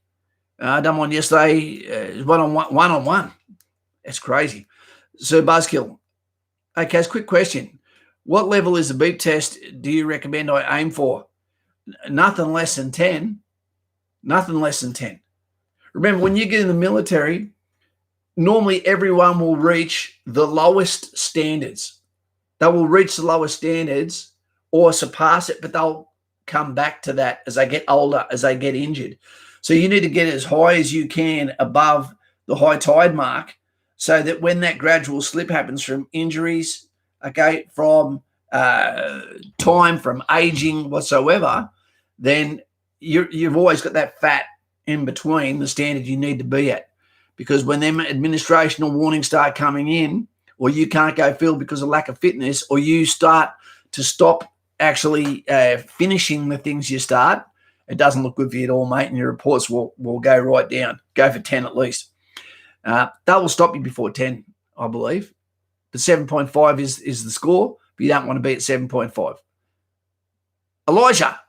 I done one yesterday, one-on-one. That's crazy. So Buzzkill. Okay, quick question. What level is the beep test do you recommend I aim for? Nothing less than 10. Nothing less than 10. Remember, when you get in the military, normally everyone will reach the lowest standards. They will reach the lowest standards or surpass it, but they'll come back to that as they get older, as they get injured. So you need to get as high as you can above the high tide mark so that when that gradual slip happens from injuries, okay, from time, from aging whatsoever, then you've always got that fat in between the standard you need to be at. Because when them administrational warnings start coming in, or you can't go field because of lack of fitness, or you start to stop actually finishing the things you start, it doesn't look good for you at all, mate, and your reports will go right down. Go for 10 at least. That will stop you before 10, I believe. But 7.5 is the score, but you don't want to be at 7.5. Elijah,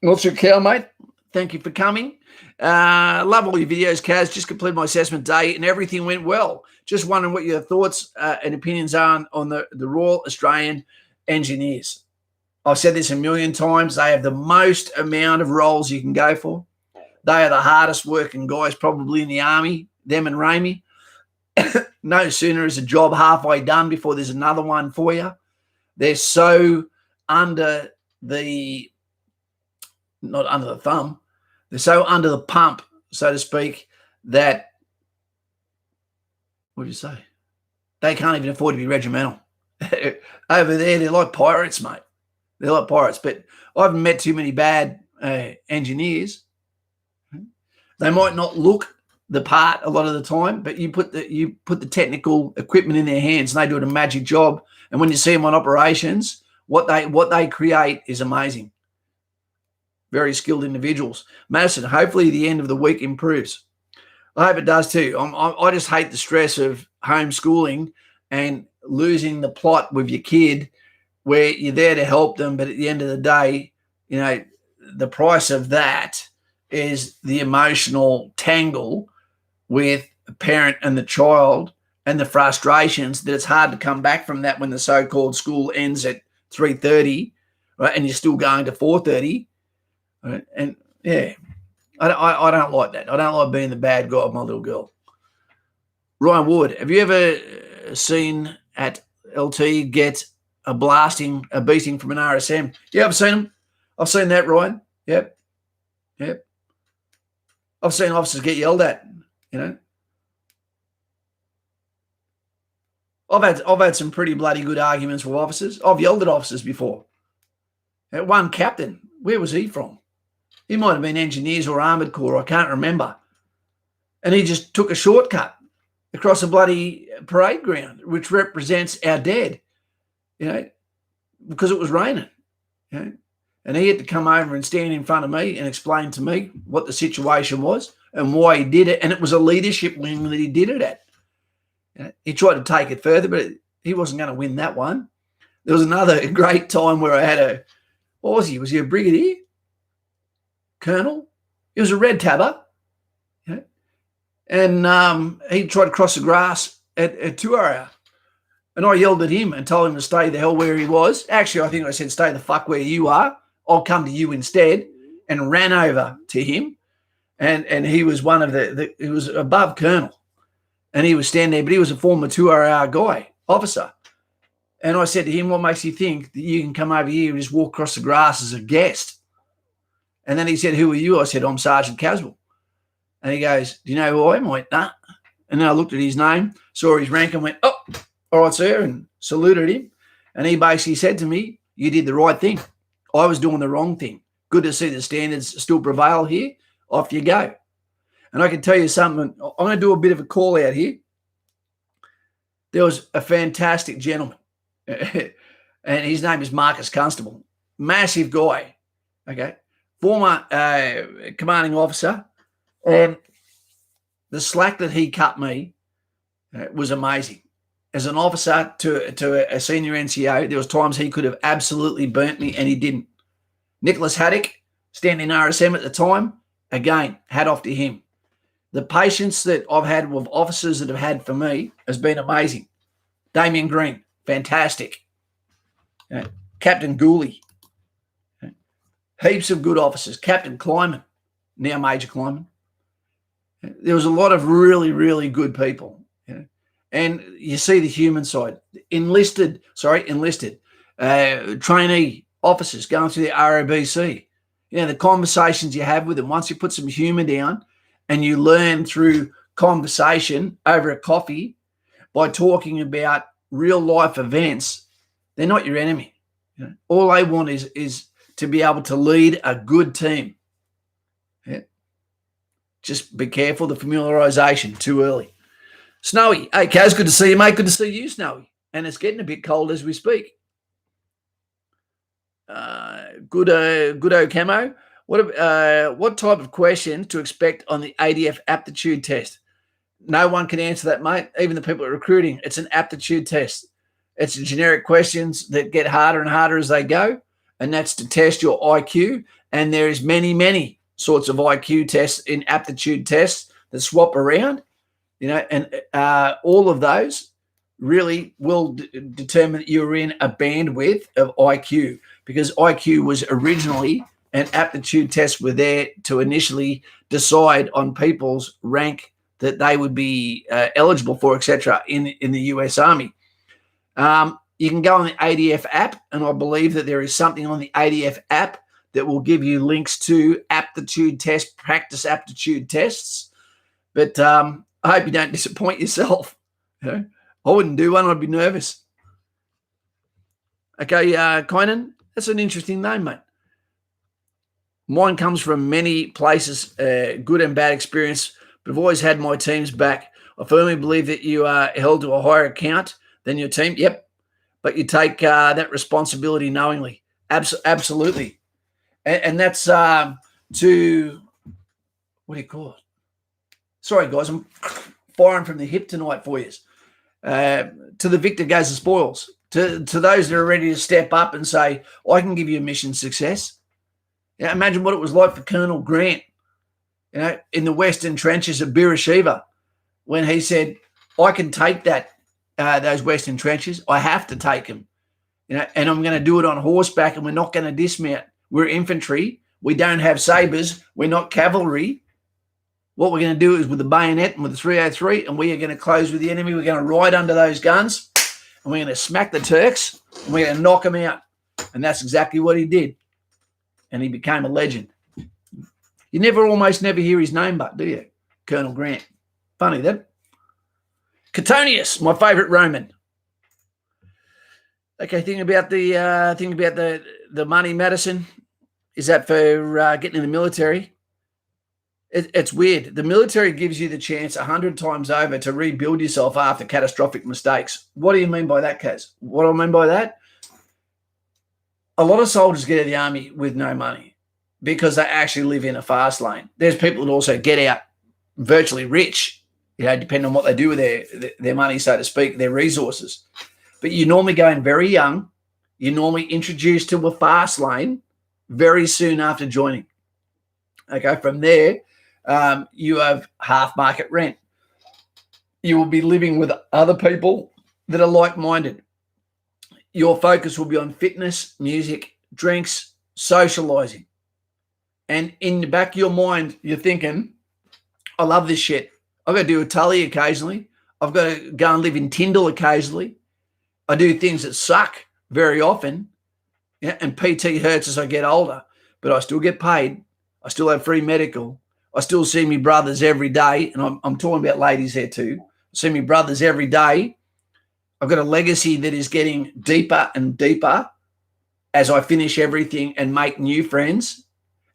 not your cow, mate. Thank you for coming. Love all your videos, Kaz. Just completed my assessment day and everything went well. Just wondering what your thoughts and opinions are on the Royal Australian Engineers. I've said this a million times. They have the most amount of roles you can go for. They are the hardest working guys probably in the army, them and Ramey. No sooner is a job halfway done before there's another one for you. They're so under the, not under the thumb, they're so under the pump, so to speak, that, what do you say? They can't even afford to be regimental. Over there, they're like pirates, mate. They're like pirates. But I haven't met too many bad engineers. They might not look the part a lot of the time, but you put the technical equipment in their hands and they do a magic job. And when you see them on operations, what they create is amazing. Very skilled individuals. Madison, hopefully the end of the week improves. I hope it does too. I just hate the stress of homeschooling and losing the plot with your kid where you're there to help them, but at the end of the day, the price of that is the emotional tangle with the parent and the child and the frustrations that it's hard to come back from that when the so-called school ends at 3:30, right, and you're still going to 4:30. Right? And yeah, I don't like that. I don't like being the bad guy of my little girl. Ryan Ward, have you ever seen at LT get a beating from an RSM? Yeah, I've seen them. I've seen that, Ryan. Yep. I've seen officers get yelled at, I've had some pretty bloody good arguments with officers. I've yelled at officers before. That one captain, where was he from? He might have been Engineers or Armoured Corps, I can't remember. And he just took a shortcut across a bloody parade ground, which represents our dead, because it was raining. And he had to come over and stand in front of me and explain to me what the situation was. and why he did it. And it was a leadership wing that he did it at. He tried to take it further, but he wasn't going to win that one. There was another great time where I had what was he? Was he a brigadier? Colonel? He was a red tabber. And he tried to cross the grass at Tuara. And I yelled at him and told him to stay the hell where he was. Actually, I think I said, stay the fuck where you are. I'll come to you instead. And ran over to him. And he was one of he was above colonel. And he was standing there, but he was a former 2RR guy, officer. And I said to him, what makes you think that you can come over here and just walk across the grass as a guest? And then he said, who are you? I said, I'm Sergeant Caswell. And he goes, do you know who I am? I went, nah. And then I looked at his name, saw his rank and went, oh, all right, sir, and saluted him. And he basically said to me, you did the right thing. I was doing the wrong thing. Good to see the standards still prevail here. Off you go. And I can tell you something. I'm going to do a bit of a call out here. There was a fantastic gentleman, and his name is Marcus Constable. Massive guy, okay? Former commanding officer. And the slack that he cut me was amazing. As an officer to a senior NCO, there was times he could have absolutely burnt me, and he didn't. Nicholas Haddock, standing RSM at the time, again, hat off to him. The patience that I've had with officers that have had for me has been amazing. Damien Green, fantastic. Captain Gooley, heaps of good officers. Captain Kleiman, now Major Kleiman. There was a lot of really, really good people. And you see the human side. Enlisted trainee officers going through the ROBC. The conversations you have with them, once you put some humour down and you learn through conversation over a coffee by talking about real life events, they're not your enemy. All they want is to be able to lead a good team. Just be careful, the familiarisation too early. Snowy, hey Kaz, good to see you, mate. Good to see you, Snowy. And it's getting a bit cold as we speak. Good camo. What type of questions to expect on the ADF aptitude test? No one can answer that, mate. Even the people at recruiting. It's an aptitude test. It's generic questions that get harder and harder as they go, and that's to test your IQ. And there is many, many sorts of IQ tests in aptitude tests that swap around, and all of those really will determine that you're in a bandwidth of IQ, because IQ was originally an aptitude test were there to initially decide on people's rank that they would be eligible for, etc. in the US Army. You can go on the ADF app, and I believe that there is something on the ADF app that will give you links to aptitude test, practice aptitude tests. But I hope you don't disappoint yourself. I wouldn't do one. I'd be nervous. Okay, Kynan, that's an interesting name, mate. Mine comes from many places, good and bad experience, but I've always had my team's back. I firmly believe that you are held to a higher account than your team. Yep. But you take that responsibility knowingly. Absolutely. And that's to, what do you call it? Sorry, guys, I'm firing from the hip tonight for you. To the victor goes the spoils. To those that are ready to step up and say, I can give you a mission success. Imagine what it was like for Colonel Grant, in the western trenches of Beersheba, when he said, I can take those western trenches. I have to take them, and I'm going to do it on horseback, and we're not going to dismount. We're infantry. We don't have sabres. We're not cavalry. What we're going to do is with the bayonet and with the 303, and we are going to close with the enemy. We're going to ride under those guns, and we're going to smack the Turks, and we're going to knock them out. And that's exactly what he did. And he became a legend. You almost never hear his name, but do you? Colonel Grant. Funny that. Catonius, my favourite Roman. Okay, thing about the money, Madison. Is that for getting in the military? It's weird. The military gives you the chance 100 times over to rebuild yourself after catastrophic mistakes. What do you mean by that, Kaz? What do I mean by that? A lot of soldiers get out of the army with no money because they actually live in a fast lane. There's people that also get out virtually rich, depending on what they do with their money, so to speak, their resources. But you normally go in very young. You're normally introduced to a fast lane very soon after joining. Okay, from there, you have half market rent. You will be living with other people that are like-minded. Your focus will be on fitness, music, drinks, socializing. And in the back of your mind, you're thinking, I love this shit. I've got to do a Tully occasionally. I've got to go and live in Tyndall occasionally. I do things that suck very often. Yeah, and PT hurts as I get older, but I still get paid. I still have free medical. I still see me brothers every day. And I'm talking about ladies there too. I see me brothers every day. I've got a legacy that is getting deeper and deeper as I finish everything and make new friends,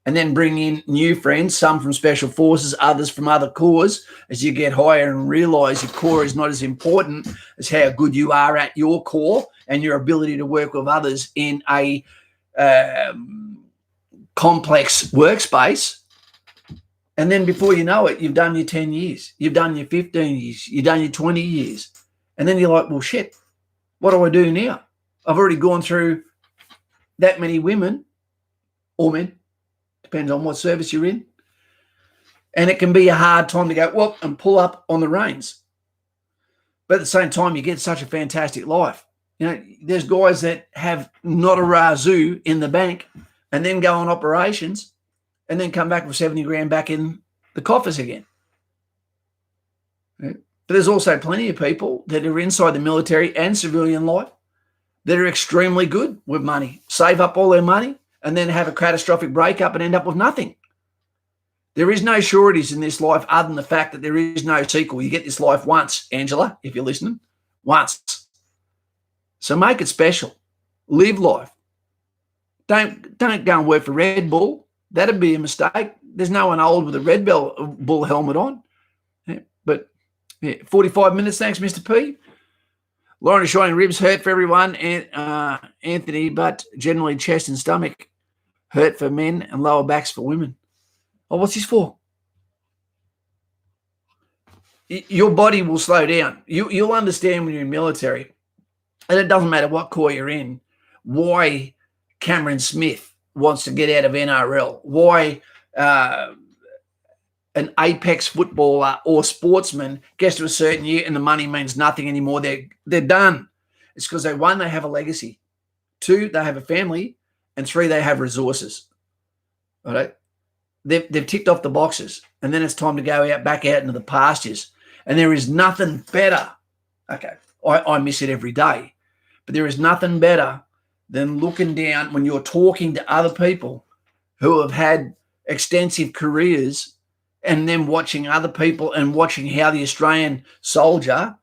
and then bring in new friends, some from special forces, others from other corps, as you get higher and realize your core is not as important as how good you are at your core and your ability to work with others in a complex workspace. And then before you know it, you've done your 10 years, you've done your 15 years, you've done your 20 years. And then you're like, well, shit, what do I do now? I've already gone through that many women or men, depends on what service you're in. And it can be a hard time to go, well, and pull up on the reins. But at the same time, you get such a fantastic life. There's guys that have not a razoo in the bank and then go on operations and then come back with 70 grand back in the coffers again. But there's also plenty of people that are inside the military and civilian life that are extremely good with money, save up all their money, and then have a catastrophic breakup and end up with nothing. There is no sureties in this life other than the fact that there is no sequel. You get this life once, Angela, if you're listening, once. So make it special. Live life. Don't go and work for Red Bull. That'd be a mistake. There's no one old with a Red Bull helmet on. But 45 minutes, thanks, Mr. P. Lauren is showing ribs hurt for everyone, Anthony, but generally chest and stomach hurt for men and lower backs for women. Oh, what's this for? Your body will slow down. You'll understand when you're in military, and it doesn't matter what corps you're in, why Cameron Smith wants to get out of NRL, why an apex footballer or sportsman gets to a certain year and the money means nothing anymore. They're done. It's because they have a legacy. 2, they have a family, and 3, they have resources. All right. They've ticked off the boxes, and then it's time to go back out into the pastures. And there is nothing better. Okay, I miss it every day, but there is nothing better than looking down when you're talking to other people who have had extensive careers, and then watching other people and watching how the Australian soldier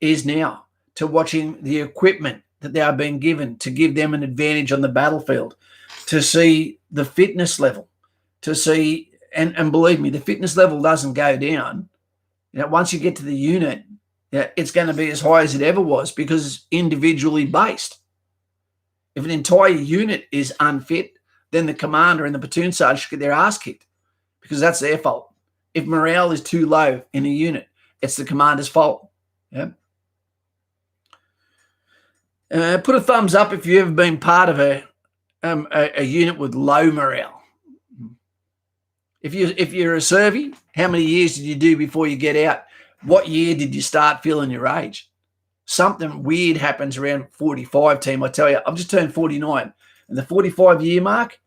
is now, to watching the equipment that they are being given to give them an advantage on the battlefield, to see the fitness level, to see, and believe me, the fitness level doesn't go down. Once you get to the unit, it's going to be as high as it ever was because it's individually based. If an entire unit is unfit, then the commander and the platoon sergeant get their ass kicked because that's their fault. If morale is too low in a unit, it's the commander's fault. Yeah. Put a thumbs up if you've ever been part of a unit with low morale. If you're a survey, how many years did you do before you get out? What year did you start feeling your age? Something weird happens around 45, team. I tell you, I've just turned 49. And the 45-year mark,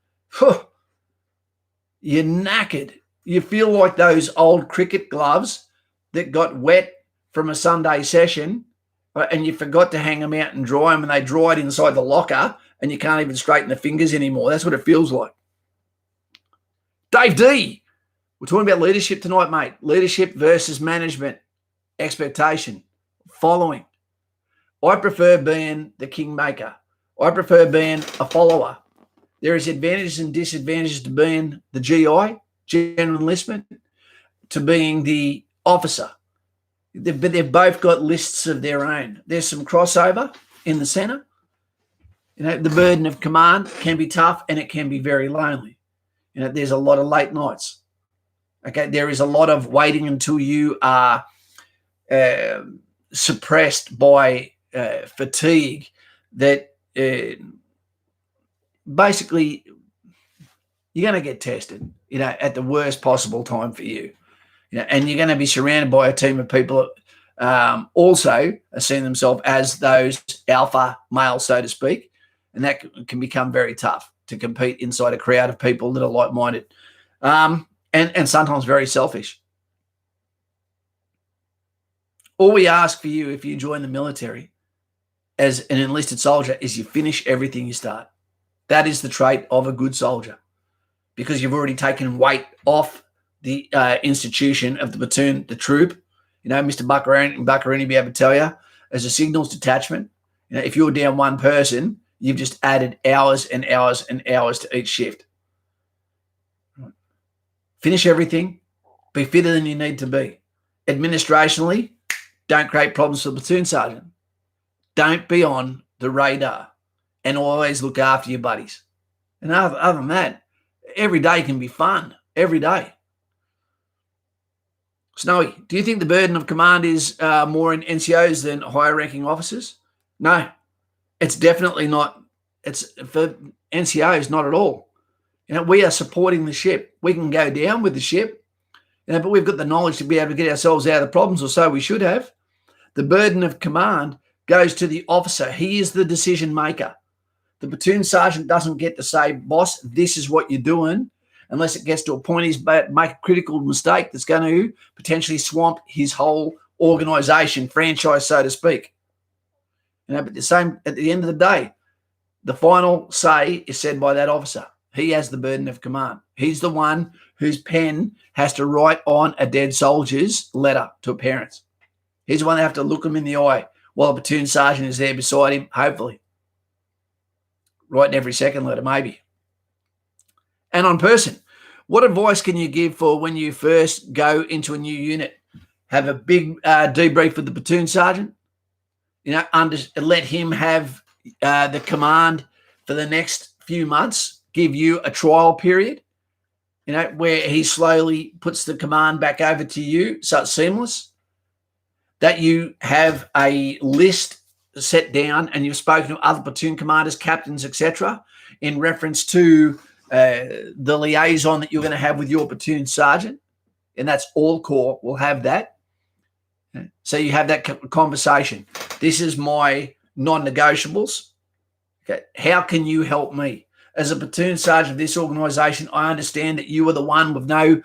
you're knackered. You feel like those old cricket gloves that got wet from a Sunday session and you forgot to hang them out and dry them, and they dried inside the locker and you can't even straighten the fingers anymore. That's what it feels like. Dave D, we're talking about leadership tonight, mate. Leadership versus management, expectation, following. I prefer being the kingmaker. I prefer being a follower. There is advantages and disadvantages to being the GI, general enlistment, to being the officer. But they've both got lists of their own. There's some crossover in the center. The burden of command can be tough and it can be very lonely. There's a lot of late nights. Okay, there is a lot of waiting until you are suppressed by fatigue that basically you're going to get tested, at the worst possible time for you. And you're going to be surrounded by a team of people that also are seeing themselves as those alpha males, so to speak. And that can become very tough to compete inside a crowd of people that are like-minded and sometimes very selfish. All we ask for you if you join the military as an enlisted soldier is you finish everything you start. That is the trait of a good soldier, because you've already taken weight off the institution of the platoon, the troop. Mr. Buccarini be able to tell you, as a signals detachment, if you're down one person, you've just added hours and hours and hours to each shift. Finish everything. Be fitter than you need to be. Administrationally, don't create problems for the platoon sergeant. Don't be on the radar, and always look after your buddies. And other than that, every day can be fun. Every day. Snowy, do you think the burden of command is more in NCOs than higher ranking officers? No, it's definitely not. It's for NCOs, not at all. We are supporting the ship. We can go down with the ship, but we've got the knowledge to be able to get ourselves out of the problems, or so we should have. The burden of command goes to the officer. He is the decision maker. The platoon sergeant doesn't get to say, boss, this is what you're doing, unless it gets to a point he's make a critical mistake that's going to potentially swamp his whole organisation, franchise, so to speak. But at the end of the day, the final say is said by that officer. He has the burden of command. He's the one whose pen has to write on a dead soldier's letter to parents. He's the one that have to look them in the eye while a platoon sergeant is there beside him, hopefully. Writing every second letter, maybe. And on person, what advice can you give for when you first go into a new unit? Have a big debrief with the platoon sergeant. Let him have the command for the next few months. Give you a trial period, where he slowly puts the command back over to you, so it's seamless. That you have a list set down and you've spoken to other platoon commanders, captains, etc., in reference to the liaison that you're going to have with your platoon sergeant, and that's all corps will have that. So you have that conversation. This is my non-negotiables. Okay, how can you help me? As a platoon sergeant of this organisation, I understand that you are the one with no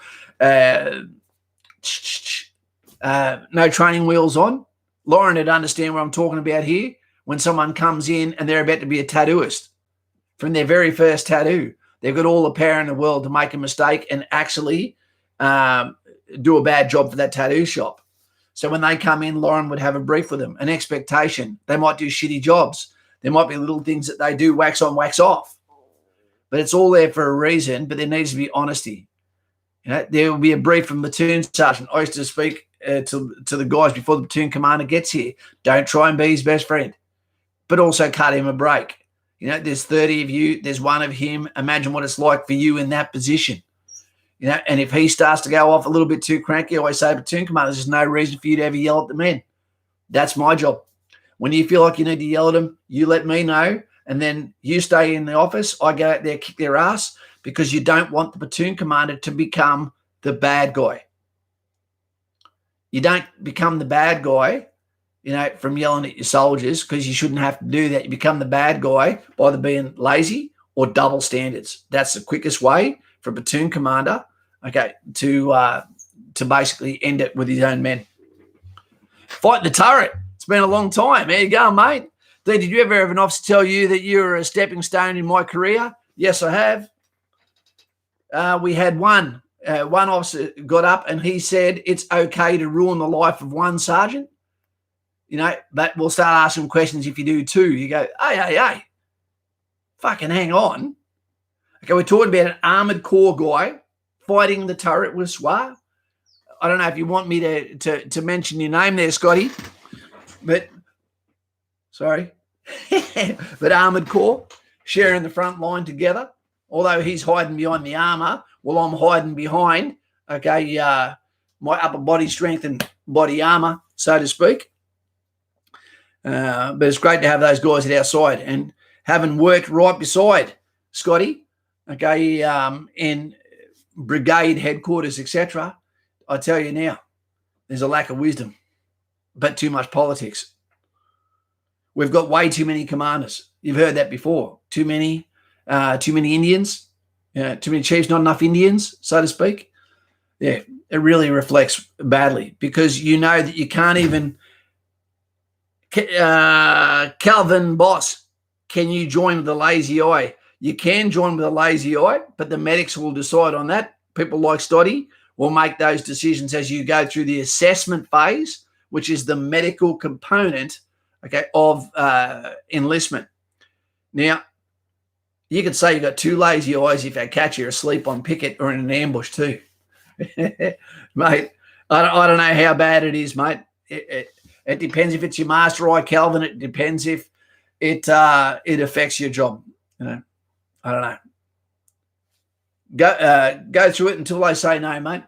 training wheels on. Lauren would understand what I'm talking about here. When someone comes in and they're about to be a tattooist, from their very first tattoo, they've got all the power in the world to make a mistake and actually do a bad job for that tattoo shop. So when they come in, Lauren would have a brief with them, an expectation. They might do shitty jobs. There might be little things that they do, wax on, wax off. But it's all there for a reason, but there needs to be honesty. There will be a brief from platoon sergeant. I used to speak to the guys before the platoon commander gets here. Don't try and be his best friend, but also cut him a break. There's 30 of you. There's one of him. Imagine what it's like for you in that position. And if he starts to go off a little bit too cranky, I always say, platoon commander, there's no reason for you to ever yell at the men. That's my job. When you feel like you need to yell at them, you let me know, and then you stay in the office. I go out there, kick their ass, because you don't want the platoon commander to become the bad guy. You don't become the bad guy, from yelling at your soldiers, because you shouldn't have to do that. You become the bad guy by either being lazy or double standards. That's the quickest way for a platoon commander, to basically end it with his own men. Fight the turret. It's been a long time. There you go, mate. Did you ever have an officer tell you that you were a stepping stone in my career? Yes, I have. We had one officer got up and he said it's okay to ruin the life of one sergeant, but we'll start asking questions if you do too. You go, hey, fucking hang on. Okay, we're talking about an armoured corps guy fighting the turret with SWAT. I don't know if you want me to mention your name there, Scotty, but sorry. But armoured corps sharing the front line together. Although he's hiding behind the armour, while I'm hiding behind okay, my upper body strength and body armor, so to speak. But it's great to have those guys at our side, and having worked right beside Scotty, okay, in brigade headquarters, etc. I tell you now, there's a lack of wisdom, but too much politics. We've got way too many commanders. You've heard that before. Too many Indians, too many chiefs, not enough Indians, so to speak. Yeah, it really reflects badly, because you know that you can't even. Calvin Boss, can you join with a lazy eye? You can join with a lazy eye, but the medics will decide on that. People like Stoddy will make those decisions as you go through the assessment phase, which is the medical component, okay, of enlistment. Now, you could say you've got two lazy eyes if they catch you asleep on picket or in an ambush too. Mate, I don't know how bad it is, mate. It depends if it's your master eye, Calvin. It depends if it affects your job. You know, I don't know. Go through it until they say no, mate.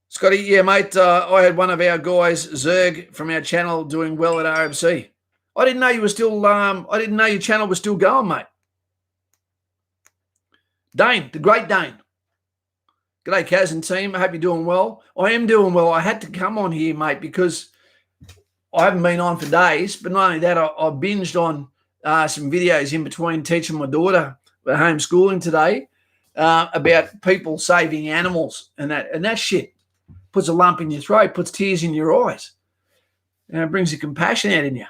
Scotty, yeah, mate. I had one of our guys, Zerg, from our channel, doing well at RMC. I didn't know you were still. I didn't know your channel was still going, mate. Dane, the great Dane. G'day, Kaz and team. I hope you're doing well. I am doing well. I had to come on here, mate, because I haven't been on for days. But not only that, I binged on some videos in between teaching my daughter homeschooling today about people saving animals, and that shit puts a lump in your throat, puts tears in your eyes, and it brings the compassion out in you.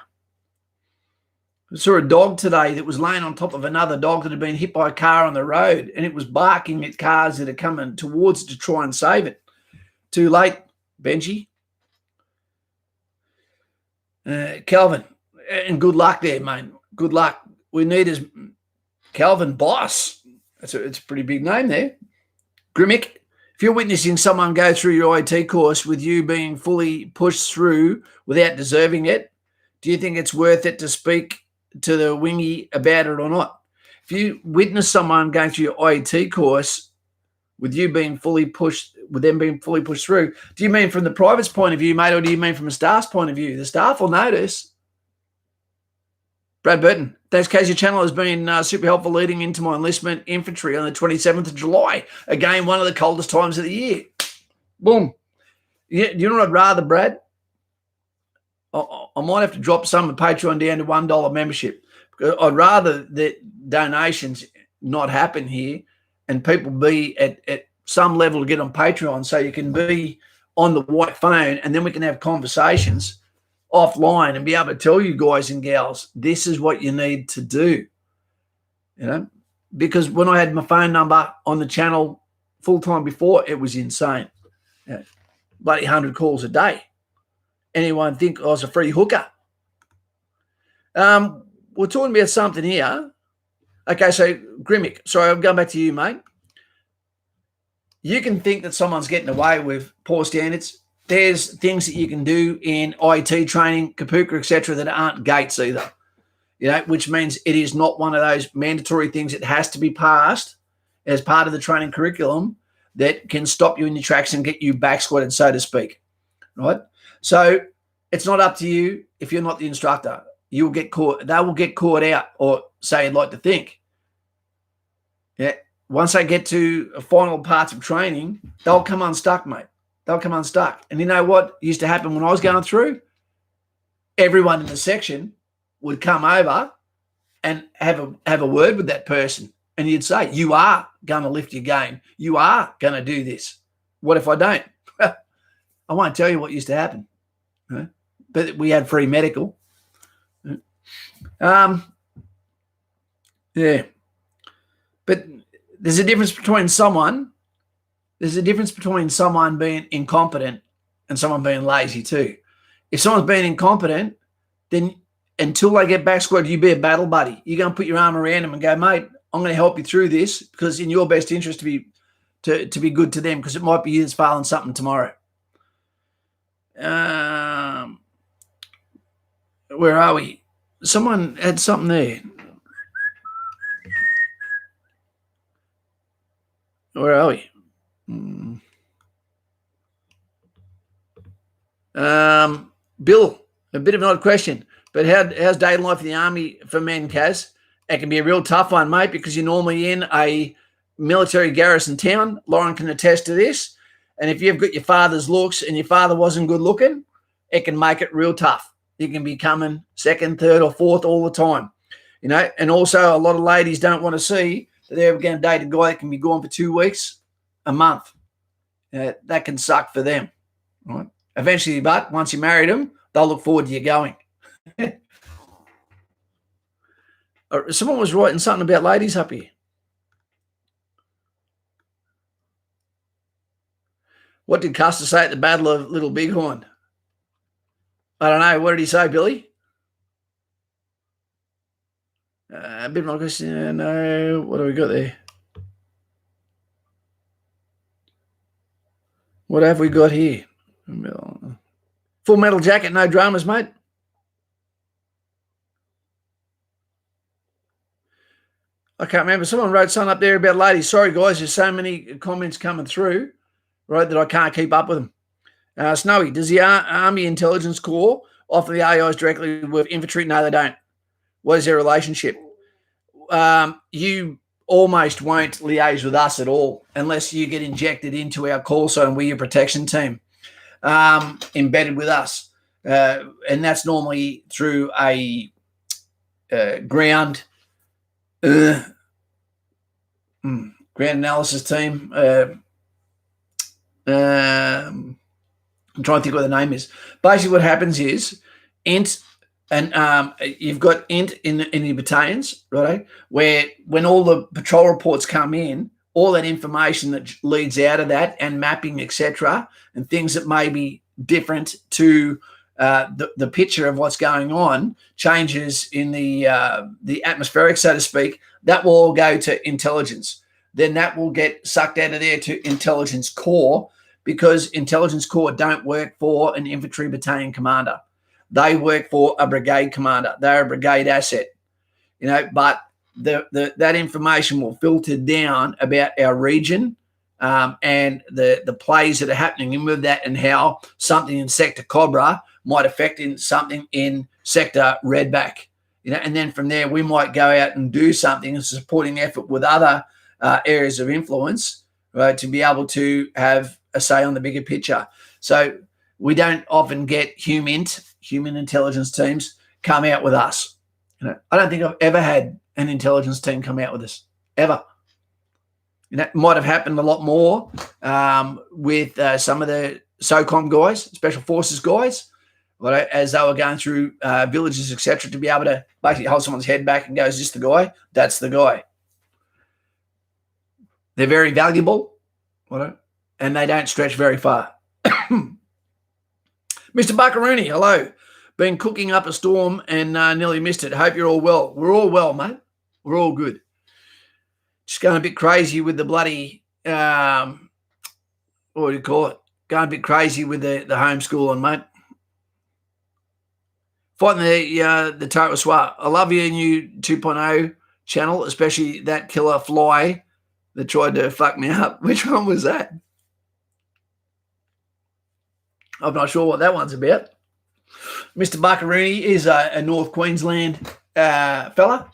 I saw a dog today that was laying on top of another dog that had been hit by a car on the road, and it was barking at cars that are coming towards it to try and save it. Too late, Benji. Calvin, and good luck there, mate. Good luck. We need as Calvin Boss. It's a pretty big name there. Grimmick, if you're witnessing someone go through your IT course with you being fully pushed through without deserving it, do you think it's worth it to speak to the wingy about it or not? If you witness someone going through your IT course with you being fully pushed, with them being fully pushed through, do you mean from the private's point of view, mate, or do you mean from a staff's point of view? The staff will notice. Brad Burton, thanks, Kaz. Your channel has been super helpful leading into my enlistment infantry on the 27th of July. Again, one of the coldest times of the year. Boom. Yeah, you know what I'd rather, Brad? I might have to drop some of Patreon down to $1 membership. I'd rather that donations not happen here and people be at some level to get on Patreon, so you can be on the white phone, and then we can have conversations offline and be able to tell you guys and gals, this is what you need to do. You know, because when I had my phone number on the channel full time before, it was insane. Yeah. Bloody 100 calls a day. Anyone think I was a free hooker? We're talking about something here. Okay, so Grimmick, sorry, I'm going back to you, mate. You can think that someone's getting away with poor standards. There's things that you can do in IT training, Kapuka, etc., that aren't gates either. You know, which means it is not one of those mandatory things that has to be passed as part of the training curriculum that can stop you in your tracks and get you back squatted, so to speak. Right? So it's not up to you if you're not the instructor. You'll get caught. They will get caught out, or say you'd like to think. Yeah. Once they get to final parts of training, they'll come unstuck, mate. They'll come unstuck. And you know what used to happen when I was going through? Everyone in the section would come over and have a word with that person. And you'd say, you are going to lift your game. You are going to do this. What if I don't? I won't tell you what used to happen. Right? But we had free medical. Yeah. But there's a difference between someone being incompetent and someone being lazy too. If someone's being incompetent, then until they get back squad, you be a battle buddy. You're going to put your arm around them and go, mate, I'm going to help you through this because in your best interest to be good to them, because it might be you that's failing something tomorrow. Where are we? Someone had something there. Where are we? Bill, a bit of an odd question, but how's day life in the army for men, Kaz? It can be a real tough one, mate, because you're normally in a military garrison town. Lauren can attest to this. And if you've got your father's looks and your father wasn't good looking, it can make it real tough. You can be coming second, third, or fourth all the time. And also a lot of ladies don't want to see that they're going to date a guy that can be gone for 2 weeks, a month. That can suck for them, right? Eventually, but once you married them, they'll look forward to you going. Someone was writing something about ladies up here. What did Custer say at the Battle of Little Bighorn? I don't know. What did he say, Billy? A bit more question. No. What do we got there? What have we got here? Full Metal Jacket, no dramas, mate. I can't remember. Someone wrote something up there about ladies. Sorry, guys. There's so many comments coming through, right, that I can't keep up with them. Snowy, does the Army Intelligence Corps offer the AIs directly with infantry? No, they don't. What is their relationship? You almost won't liaise with us at all unless you get injected into our call zone. We're your protection team, embedded with us. And that's normally through a ground analysis team. I'm trying to think what the name is. Basically, what happens is INT, and you've got INT in your battalions, right? Where when all the patrol reports come in, all that information that leads out of that and mapping, etc., and things that may be different to the picture of what's going on changes in the atmospheric, so to speak. That will all go to intelligence. Then that will get sucked out of there to intelligence corps, because intelligence corps don't work for an infantry battalion commander. They work for a brigade commander. They're a brigade asset, but that information will filter down about our region and the plays that are happening in with that, and how something in Sector Cobra might affect in something in Sector Redback. And then from there, we might go out and do something, a supporting effort with other areas of influence, right, to be able to have a say on the bigger picture. So we don't often get human intelligence teams come out with us. I don't think I've ever had an intelligence team come out with us, ever. It might have happened a lot more with some of the SOCOM guys, Special Forces guys, right, as they were going through villages, etc., to be able to basically hold someone's head back and go, is this the guy? That's the guy. They're very valuable, right, and they don't stretch very far. Mr. Buckaroony, hello. Been cooking up a storm and nearly missed it. Hope you're all well. We're all well, mate. We're all good. Just going a bit crazy with the bloody, what do you call it? Going a bit crazy with the homeschooling, mate. Fighting the total swat. I love your new 2.0 channel, especially that killer fly that tried to fuck me up. Which one was that? I'm not sure what that one's about. Mr. Buckaroony is a North Queensland fella.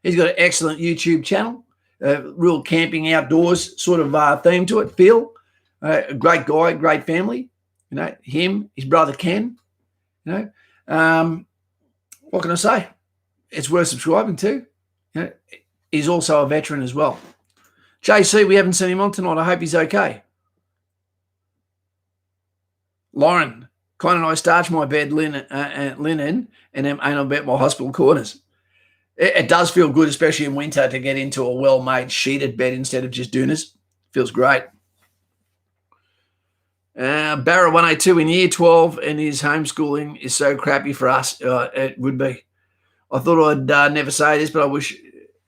He's got an excellent YouTube channel, real camping outdoors sort of theme to it, feel. A great guy, great family. Him, his brother Ken. What can I say? It's worth subscribing to. He's also a veteran as well. JC, we haven't seen him on tonight. I hope he's okay. Lauren, kind of nice starch my bed linen and then ain't about my hospital corners. It does feel good, especially in winter, to get into a well-made sheeted bed instead of just doonas. Feels great. Barra 182 in year 12 and his homeschooling is so crappy for us. It would be. I thought I'd never say this, but I wish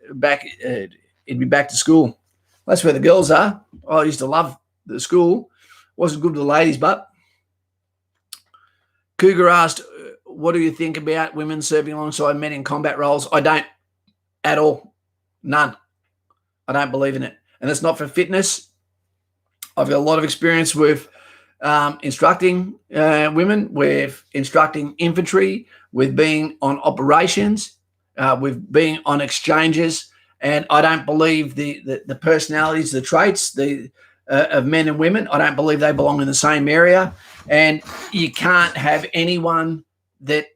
it'd be back to school. That's where the girls are. I used to love the school. Wasn't good to the ladies, but Cougar asked, what do you think about women serving alongside men in combat roles? I don't at all. None. I don't believe in it. And it's not for fitness. I've got a lot of experience with instructing women, with instructing infantry, with being on operations, with being on exchanges. And I don't believe the personalities, the traits of men and women, I don't believe they belong in the same area. And you can't have anyone that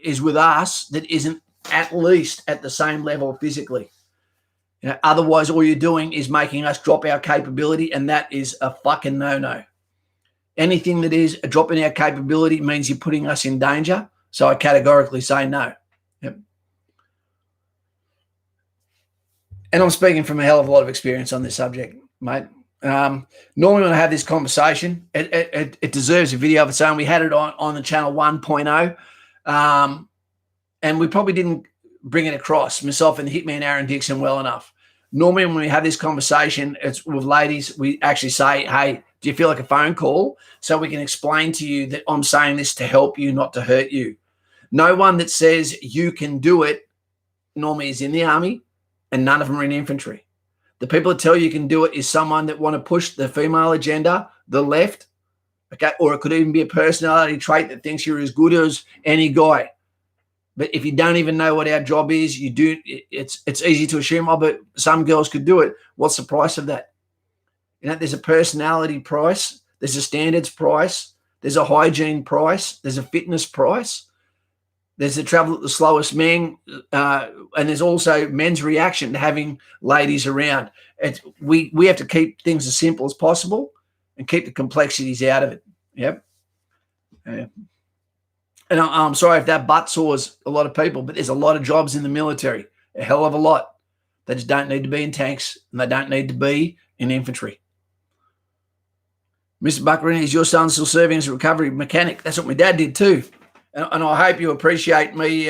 is with us that isn't at least at the same level physically. Otherwise, all you're doing is making us drop our capability, and that is a fucking no-no. Anything that is a drop in our capability means you're putting us in danger. So I categorically say no. Yep. And I'm speaking from a hell of a lot of experience on this subject, mate. Normally when I have this conversation, it deserves a video of its own. We had it on the channel 1.0, and we probably didn't bring it across, myself and the hitman Aaron Dixon, well enough. Normally when we have this conversation, it's with ladies, we actually say, hey, do you feel like a phone call? So we can explain to you that I'm saying this to help you, not to hurt you. No one that says you can do it normally is in the army, and none of them are in infantry. The people that tell you can do it is someone that want to push the female agenda, the left, okay, or it could even be a personality trait that thinks you're as good as any guy. But if you don't even know what our job is, you do. It's easy to assume, oh, but some girls could do it. What's the price of that? There's a personality price. There's a standards price. There's a hygiene price. There's a fitness price. There's the travel at the slowest man, and there's also men's reaction to having ladies around. We have to keep things as simple as possible and keep the complexities out of it. Yep. And I'm sorry if that butt sores a lot of people, but there's a lot of jobs in the military, a hell of a lot. They just don't need to be in tanks, and they don't need to be in infantry. Mr. Buckering, is your son still serving as a recovery mechanic? That's what my dad did too. And I hope you appreciate me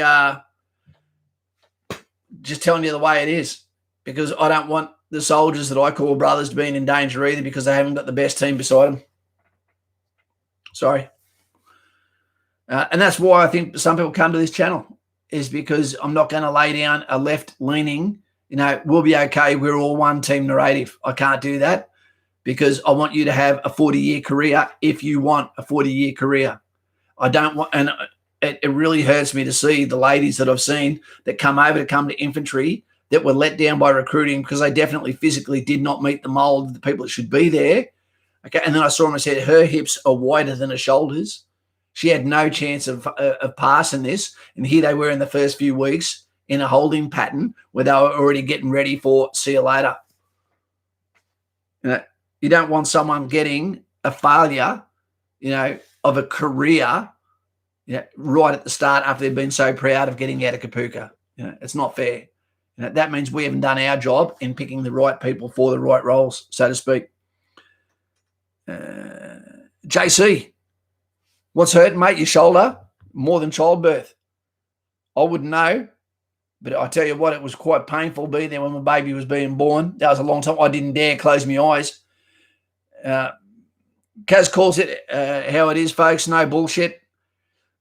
just telling you the way it is, because I don't want the soldiers that I call brothers to be in danger either, because they haven't got the best team beside them. Sorry. And that's why I think some people come to this channel, is because I'm not going to lay down a left-leaning, we'll be okay, we're all one team narrative. I can't do that, because I want you to have a 40-year career if you want a 40-year career. I don't want, and it really hurts me to see the ladies that I've seen that come to infantry that were let down by recruiting because they definitely physically did not meet the mold of the people that should be there. Okay, and then I saw them and said, her hips are wider than her shoulders. She had no chance of passing this. And here they were in the first few weeks in a holding pattern where they were already getting ready for see you later. You don't want someone getting a failure, of a career, right at the start after they've been so proud of getting out of Kapooka. It's not fair. That means we haven't done our job in picking the right people for the right roles, so to speak. JC, what's hurting, mate? Your shoulder? More than childbirth. I wouldn't know, but I tell you what, it was quite painful being there when my baby was being born. That was a long time. I didn't dare close my eyes. Kaz calls it how it is, folks. No bullshit.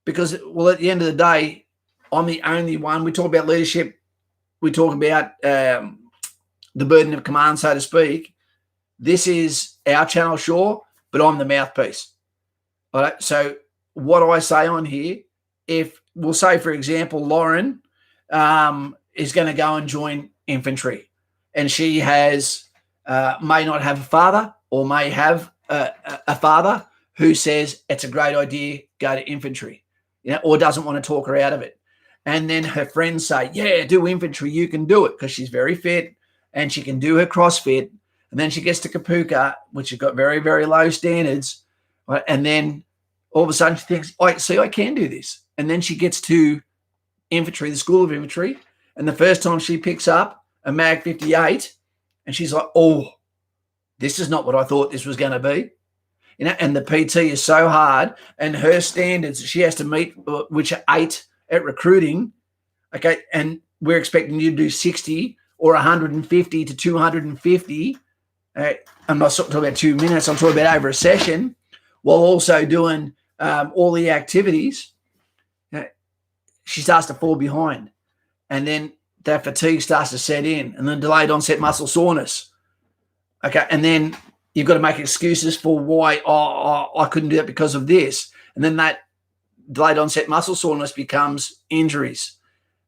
Because, well, at the end of the day, I'm the only one. We talk about leadership. We talk about the burden of command, so to speak. This is our channel, sure, but I'm the mouthpiece. All right. So what I say on here, if we'll say, for example, Lauren is going to go and join infantry, and she has may not have a father or may have a father who says it's a great idea, go to infantry, or doesn't want to talk her out of it. And then her friends say, yeah, do infantry, you can do it, because she's very fit and she can do her CrossFit. And then she gets to Kapooka, which has got very, very low standards. Right? And then all of a sudden she thinks, I can do this. And then she gets to infantry, the School of Infantry. And the first time she picks up a Mag 58, and she's like, oh, this is not what I thought this was going to be. And the PT is so hard, and her standards she has to meet, which are 8 at recruiting. Okay. And we're expecting you to do 60 or 150 to 250. I'm not talking about 2 minutes. I'm talking about over a session, while also doing all the activities. She starts to fall behind, and then that fatigue starts to set in, and then delayed onset muscle soreness. Okay. And then you've got to make excuses for why I couldn't do it because of this. And then that delayed onset muscle soreness becomes injuries.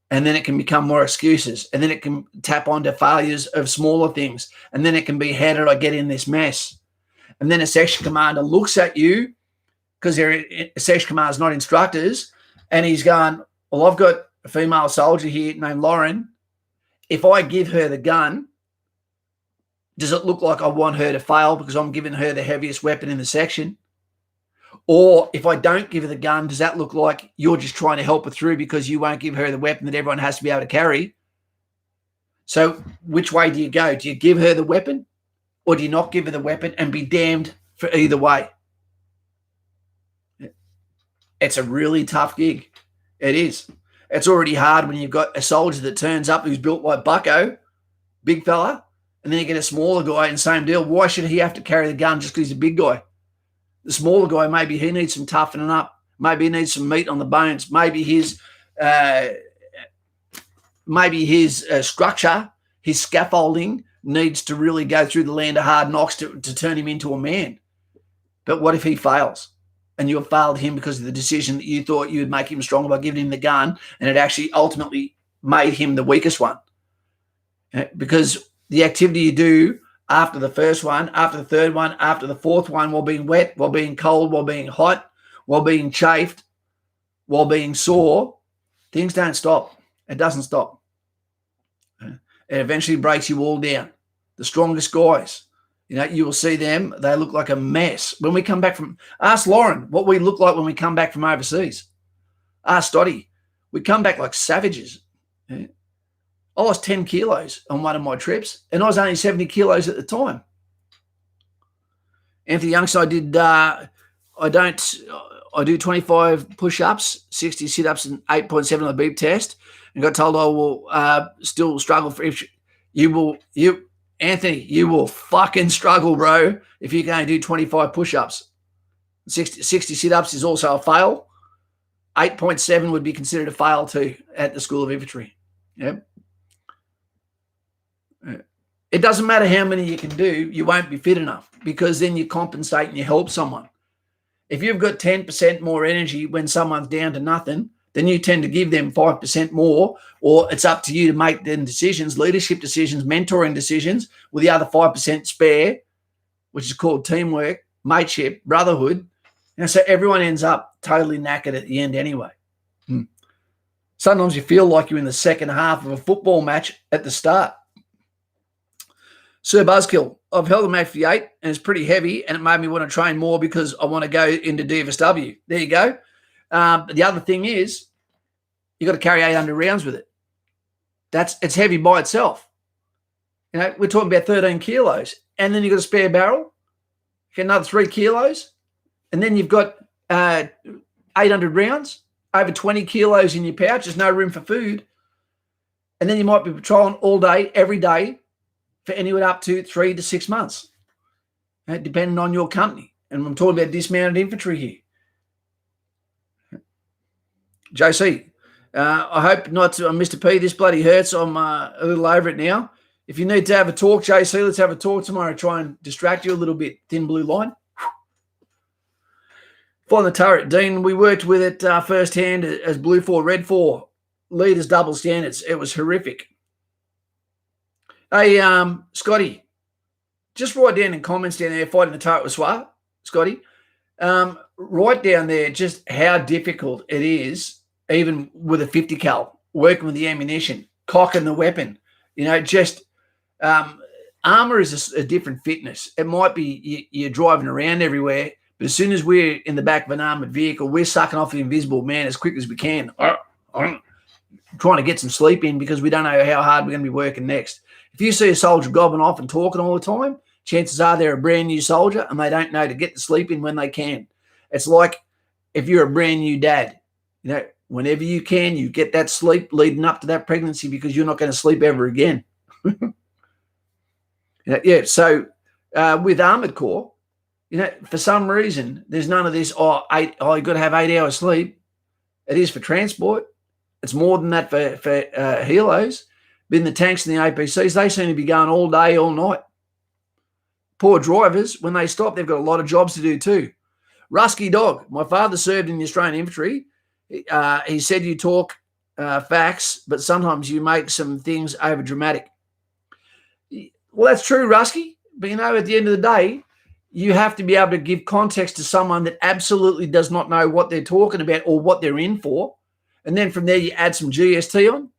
And then it can become more excuses. And then it can tap onto failures of smaller things. And then it can be, how did I get in this mess? And then a section commander looks at you, because they're section commanders, not instructors, and he's going, well, I've got a female soldier here named Lauren. If I give her the gun, does it look like I want her to fail because I'm giving her the heaviest weapon in the section? Or if I don't give her the gun, does that look like you're just trying to help her through because you won't give her the weapon that everyone has to be able to carry? So which way do you go? Do you give her the weapon, or do you not give her the weapon and be damned for either way? It's a really tough gig. It is. It's already hard when you've got a soldier that turns up who's built like Bucko, big fella, and then you get a smaller guy and same deal. Why should he have to carry the gun just because he's a big guy? The smaller guy, maybe he needs some toughening up. Maybe he needs some meat on the bones. Maybe his structure, his scaffolding needs to really go through the land of hard knocks to turn him into a man. But what if he fails? And you have failed him because of the decision that you thought you would make him stronger by giving him the gun, and it actually ultimately made him the weakest one. Because the activity you do after the first one, after the third one, after the fourth one, while being wet, while being cold, while being hot, while being chafed, while being sore, things don't stop. It doesn't stop. It eventually breaks you all down. The strongest guys, you will see them, they look like a mess. When we come back from, ask Lauren what we look like when we come back from overseas. Ask Dottie. We come back like savages. I lost 10 kilos on one of my trips, and I was only 70 kilos at the time. Anthony Youngster, I do 25 push-ups, 60 sit-ups, and 8.7 on the beep test, and got told I will still struggle for Anthony, you will fucking struggle, bro, if you can only do 25 push-ups. 60 sit-ups is also a fail. 8.7 would be considered a fail too at the School of Infantry. Yep. It doesn't matter how many you can do, you won't be fit enough, because then you compensate and you help someone. If you've got 10% more energy when someone's down to nothing, then you tend to give them 5% more, or it's up to you to make them decisions, leadership decisions, mentoring decisions, with the other 5% spare, which is called teamwork, mateship, brotherhood. And so everyone ends up totally knackered at the end anyway. Sometimes you feel like you're in the second half of a football match at the start. Sir Buzzkill, I've held a Mach 58 and it's pretty heavy, and it made me want to train more because I want to go into DFSW. There you go. But the other thing is, you got to carry 800 rounds with it. It's heavy by itself. We're talking about 13 kilos, and then you've got a spare barrel, another 3 kilos, and then you've got 800 rounds, over 20 kilos in your pouch. There's no room for food, and then you might be patrolling all day, every day, for anywhere up to 3 to 6 months, depending on your company. And I'm talking about dismounted infantry here. JC, I hope not to, Mr. P, this bloody hurts. I'm a little over it now. If you need to have a talk, JC, let's have a talk tomorrow. Try and distract you a little bit. Thin blue line. Flying the turret. Dean, we worked with it firsthand as Blue 4, Red 4. Leaders double standards. It was horrific. Hey, Scotty, just write down in comments down there, fighting the turret with SWAT, Scotty. Write down there just how difficult it is, even with a 50 cal, working with the ammunition, cocking the weapon. Armor is a different fitness. It might be you're driving around everywhere, but as soon as we're in the back of an armored vehicle, we're sucking off the invisible man as quick as we can, trying to get some sleep in because we don't know how hard we're going to be working next. If you see a soldier gobbing off and talking all the time, chances are they're a brand new soldier and they don't know to get the sleep in when they can. It's like if you're a brand new dad, whenever you can, you get that sleep leading up to that pregnancy because you're not going to sleep ever again. So with Armored Corps, for some reason, there's none of this, you've got to have 8 hours sleep. It is for transport. It's more than that for helos. But in the tanks and the APCs, they seem to be going all day, all night. Poor drivers, when they stop, they've got a lot of jobs to do too. Rusky Dog, my father served in the Australian infantry. He said you talk facts, but sometimes you make some things over dramatic. Well, that's true, Rusky. But, at the end of the day, you have to be able to give context to someone that absolutely does not know what they're talking about or what they're in for. And then from there, you add some GST on.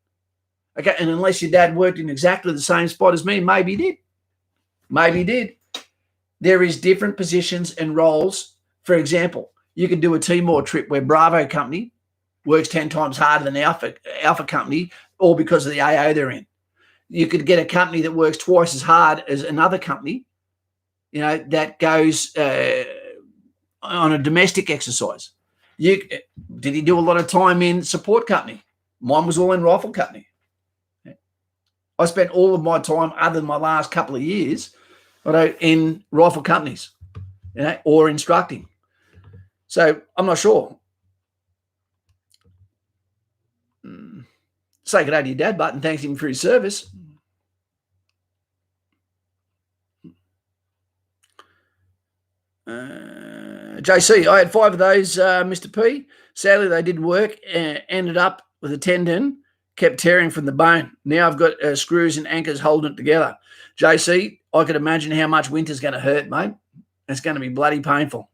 Okay, and unless your dad worked in exactly the same spot as me, maybe he did. Maybe he did. There is different positions and roles. For example, you could do a Timor trip where Bravo Company works 10 times harder than Alpha Company, all because of the AO they're in. You could get a company that works twice as hard as another company, that goes on a domestic exercise. Did he do a lot of time in support company? Mine was all in rifle company. I spent all of my time, other than my last couple of years, in rifle companies, or instructing. So I'm not sure. Say good day to your dad, but and thanks him for his service. JC, I had 5 of those, Mr. P. Sadly, they didn't work. Ended up with a tendon, kept tearing from the bone. Now I've got screws and anchors holding it together. JC, I could imagine how much winter's going to hurt, mate. It's going to be bloody painful.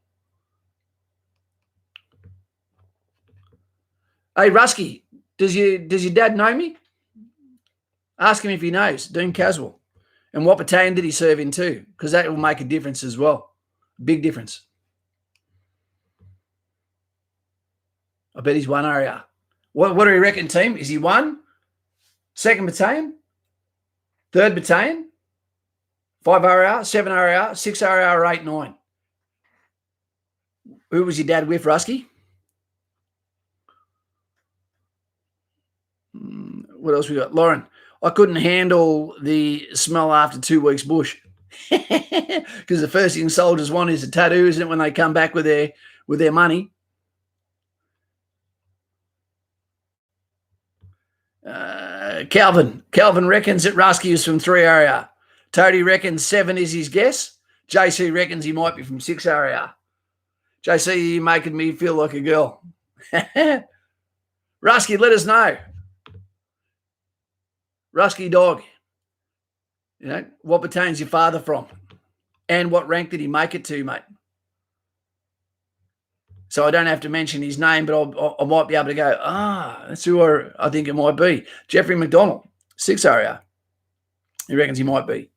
Hey, Rusky, does your dad know me? Ask him if he knows, Dean Caswell. And what battalion did he serve in too? Because that will make a difference as well. Big difference. I bet he's 1 RAR. What do you reckon, team? Is he 1? 2nd Battalion? 3rd Battalion? 5 RAR? 7 RAR? 6 RAR or 8, 9? Who was your dad with, Rusky? What else we got? Lauren, I couldn't handle the smell after 2 weeks bush. Because the first thing soldiers want is a tattoo, isn't it, when they come back with their money? Calvin reckons that Rusky is from 3 RAR. Toady reckons 7 is his guess. JC reckons he might be from 6 RAR. JC, you're making me feel like a girl. Rusky, let us know. Rusky Dog, what battalion's your father from? And what rank did he make it to, mate? So I don't have to mention his name, but I might be able to go, that's who I think it might be. Jeffrey McDonald, 6 RAR. He reckons he might be.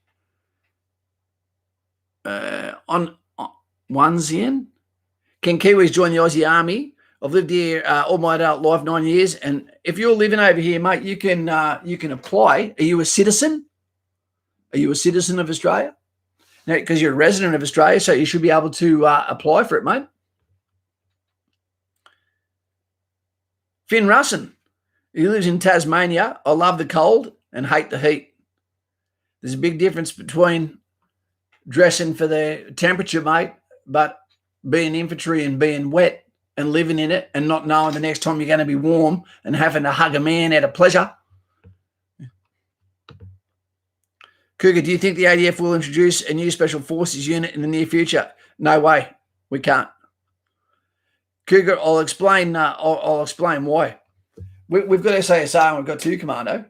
On one's in. Can Kiwis join the Aussie Army? I've lived here all my adult life, 9 years, and if you're living over here, mate, you can apply. Are you a citizen? Are you a citizen of Australia? No, because you're a resident of Australia, so you should be able to apply for it, mate. Finn Russin, he lives in Tasmania. I love the cold and hate the heat. There's a big difference between dressing for the temperature, mate, but being infantry and being wet and living in it and not knowing the next time you're going to be warm and having to hug a man out of pleasure. Cougar, do you think the ADF will introduce a new Special Forces unit in the near future? No way. We can't. Cougar, I'll explain why. We've got SASR and we've got 2 Commando.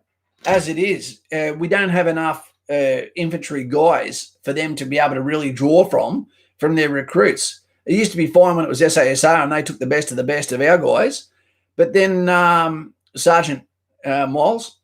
As it is, we don't have enough infantry guys for them to be able to really draw from their recruits. It used to be fine when it was SASR and they took the best of our guys. But then Sergeant Miles,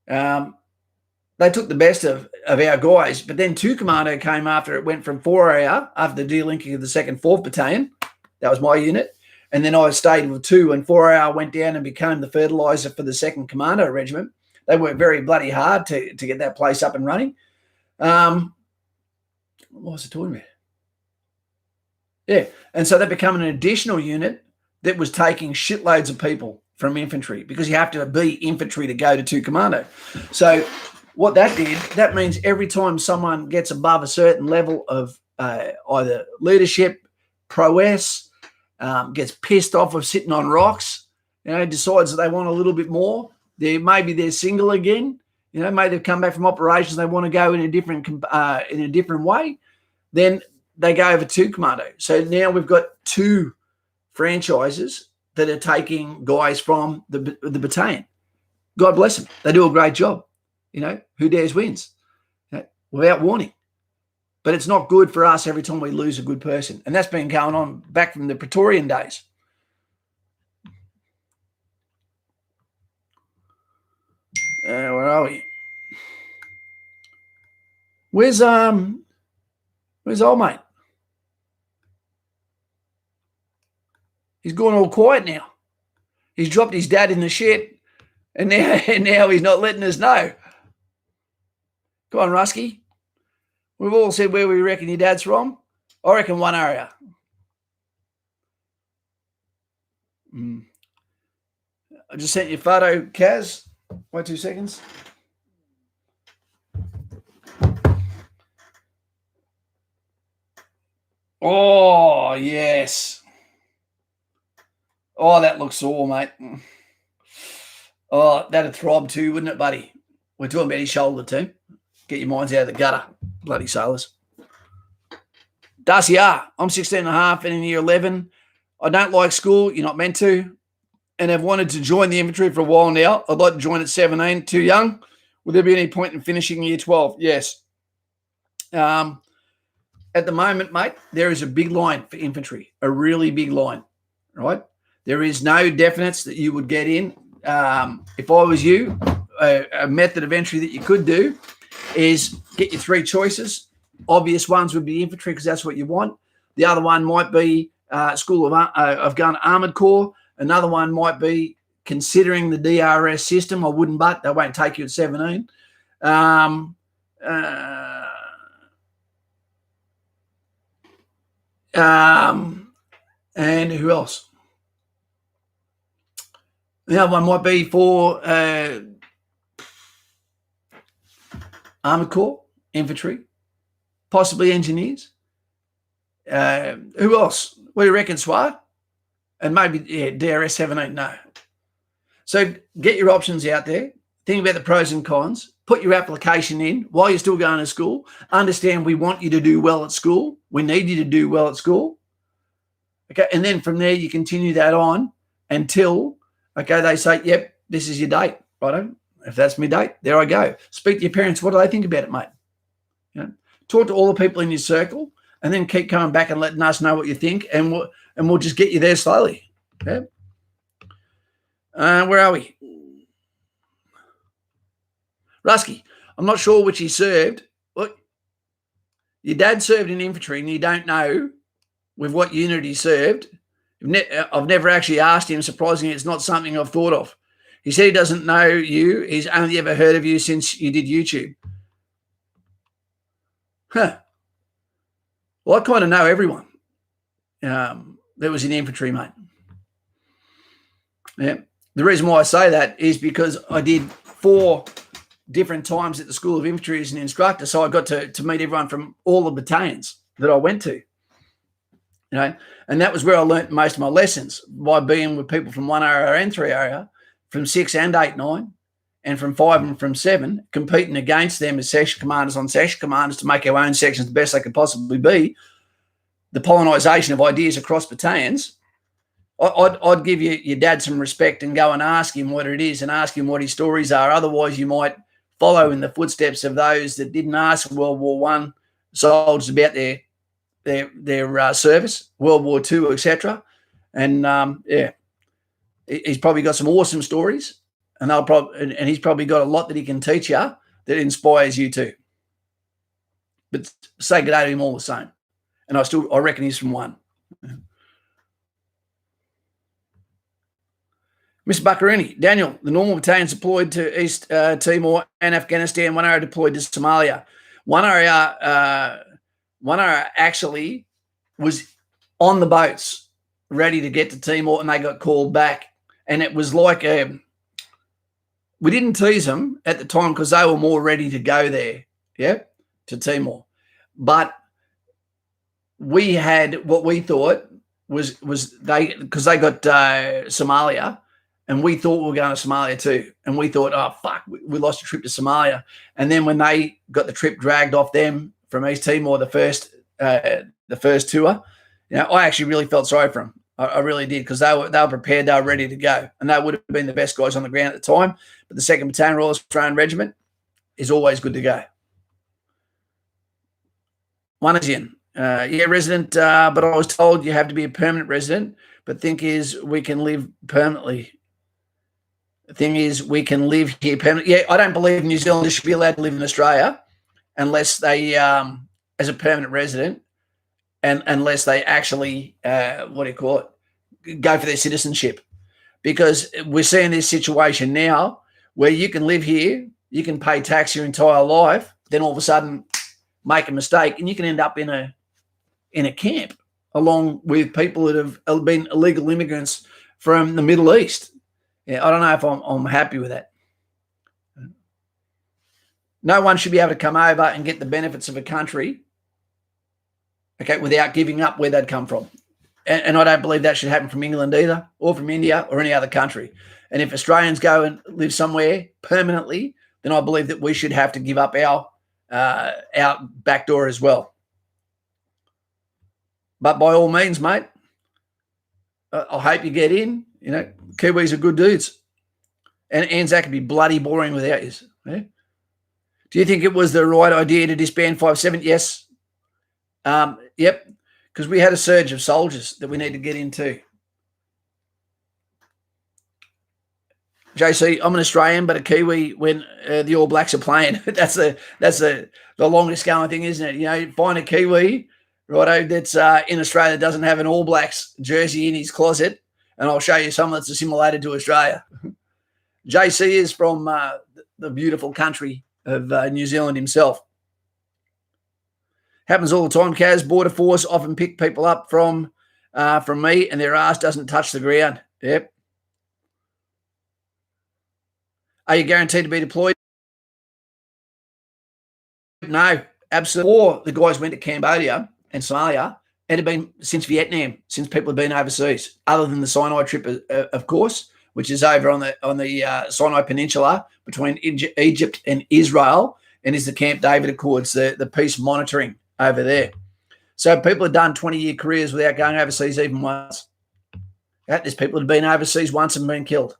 they took the best of our guys. But then 2 Commando came after it went from 4 AR after the delinking of the 2nd 4th Battalion. That was my unit. And then I stayed with 2 and 4 AR went down and became the fertiliser for the 2nd Commando Regiment. They worked very bloody hard to get that place up and running. What was I talking about? Yeah. And so they became an additional unit that was taking shitloads of people from infantry because you have to be infantry to go to 2 Commando. So what that did, that means every time someone gets above a certain level of either leadership, prowess, gets pissed off of sitting on rocks, decides that they want a little bit more, maybe they're single again, You know, maybe they've come back from operations, they want to go in a different way, then they go over to Commando. So now we've got two franchises that are taking guys from the battalion. God bless them. They do a great job. You know, who dares wins, you know, without warning. But it's not good for us every time we lose a good person. And that's been going on back from the Praetorian days. Where are we? Where's old mate? He's gone all quiet now. He's dropped his dad in the shed, and now he's not letting us know. Come on, Rusky. We've all said where we reckon your dad's from. I reckon one area. I just sent you a photo, Kaz. Wait 2 seconds. Oh, yes. Oh, that looks sore, mate. Oh, that'd throb too, wouldn't it, buddy? We're talking about his shoulder too. Get your minds out of the gutter, bloody sailors. Darcy R., I'm 16 and a half and in year 11. I don't like school. You're not meant to. And have wanted to join the infantry for a while now. I'd like to join at 17. Too young. Would there be any point in finishing year 12? Yes. At the moment, mate, there is a big line for infantry, a really big line, right? There is no definites that you would get in. If I was you, a method of entry that you could do is get your three choices. Obvious ones would be infantry because that's what you want. The other one might be School of Gun Armoured Corps. Another one might be considering the DRS system. I wouldn't, but they won't take you at 17. And who else? The other one might be for Armoured Corps, infantry, possibly engineers. Who else? What do you reckon, Swat? And maybe, DRS 17, no. So get your options out there. Think about the pros and cons. Put your application in while you're still going to school. Understand we want you to do well at school. We need you to do well at school. Okay, and then from there you continue that on until, they say, yep, this is your date. Righto? If that's my date, there I go. Speak to your parents. What do they think about it, mate? You know, talk to all the people in your circle and then keep coming back and letting us know what you think, and we'll just get you there slowly. Okay? Where are we? Rusky, I'm not sure which he served. Look, your dad served in infantry and you don't know with what unit he served. I've never actually asked him. Surprisingly, it's not something I've thought of. He said he doesn't know you. He's only ever heard of you since you did YouTube. Huh. Well, I kind of know everyone that was in infantry, mate. Yeah. The reason why I say that is because I did 4 different times at the School of Infantry as an instructor, so I got to meet everyone from all the battalions that I went to. You know, and that was where I learnt most of my lessons, by being with people from 1 area and 3 area, from 6 and 8, 9, and from 5 and from 7, competing against them as section commanders on section commanders to make our own sections the best they could possibly be. The pollinisation of ideas across battalions. I'd give your dad some respect and go and ask him what it is and ask him what his stories are. Otherwise, you might follow in the footsteps of those that didn't ask World War I soldiers about their service, World War II, etc. And he's probably got some awesome stories, and he's probably got a lot that he can teach you that inspires you too. But say good day to him all the same. And I reckon he's from 1. Mr. Buccarini, Daniel, the normal battalions deployed to East Timor and Afghanistan. 1 area deployed to Somalia. 1 area actually was on the boats ready to get to Timor, and they got called back. And it was like we didn't tease them at the time because they were more ready to go there, to Timor. But we had what we thought was they, because they got Somalia, And we thought we were going to Somalia too. And we thought, oh, fuck, we lost a trip to Somalia. And then when they got the trip dragged off them from East Timor, the first tour, I actually really felt sorry for them. I really did, because they were prepared, they were ready to go. And they would have been the best guys on the ground at the time. But the 2nd Battalion Royal Australian Regiment is always good to go. One is in. Resident, but I was told you have to be a permanent resident. But thing is, we can live permanently. The thing is, we can live here permanently. Yeah, I don't believe New Zealanders should be allowed to live in Australia unless they, as a permanent resident, and unless they actually, go for their citizenship. Because we're seeing this situation now where you can live here, you can pay tax your entire life, then all of a sudden make a mistake and you can end up in a camp along with people that have been illegal immigrants from the Middle East. Yeah, I don't know if I'm happy with that. No one should be able to come over and get the benefits of a country, without giving up where they'd come from. And I don't believe that should happen from England either, or from India or any other country. And if Australians go and live somewhere permanently, then I believe that we should have to give up our back door as well. But by all means, mate, I hope you get in. Kiwis are good dudes. And Anzac can be bloody boring without you. Yeah? Do you think it was the right idea to disband 5/7? Yes. Yep. Because we had a surge of soldiers that we need to get into. JC, I'm an Australian, but a Kiwi when the All Blacks are playing. that's the longest going thing, isn't it? Find a Kiwi, righto, that's in Australia, doesn't have an All Blacks jersey in his closet, and I'll show you someone that's assimilated to Australia. JC is from the beautiful country of New Zealand himself. Happens all the time, Kaz. Border Force often pick people up from me and their ass doesn't touch the ground. Yep. Are you guaranteed to be deployed? No, absolutely. Or the guys went to Cambodia and Somalia. It had been since Vietnam, since people have been overseas, other than the Sinai trip, of course, which is over on the Sinai Peninsula between Egypt and Israel, and is the Camp David Accords, the peace monitoring over there. So people have done 20-year careers without going overseas even once. There's people that have been overseas once and been killed.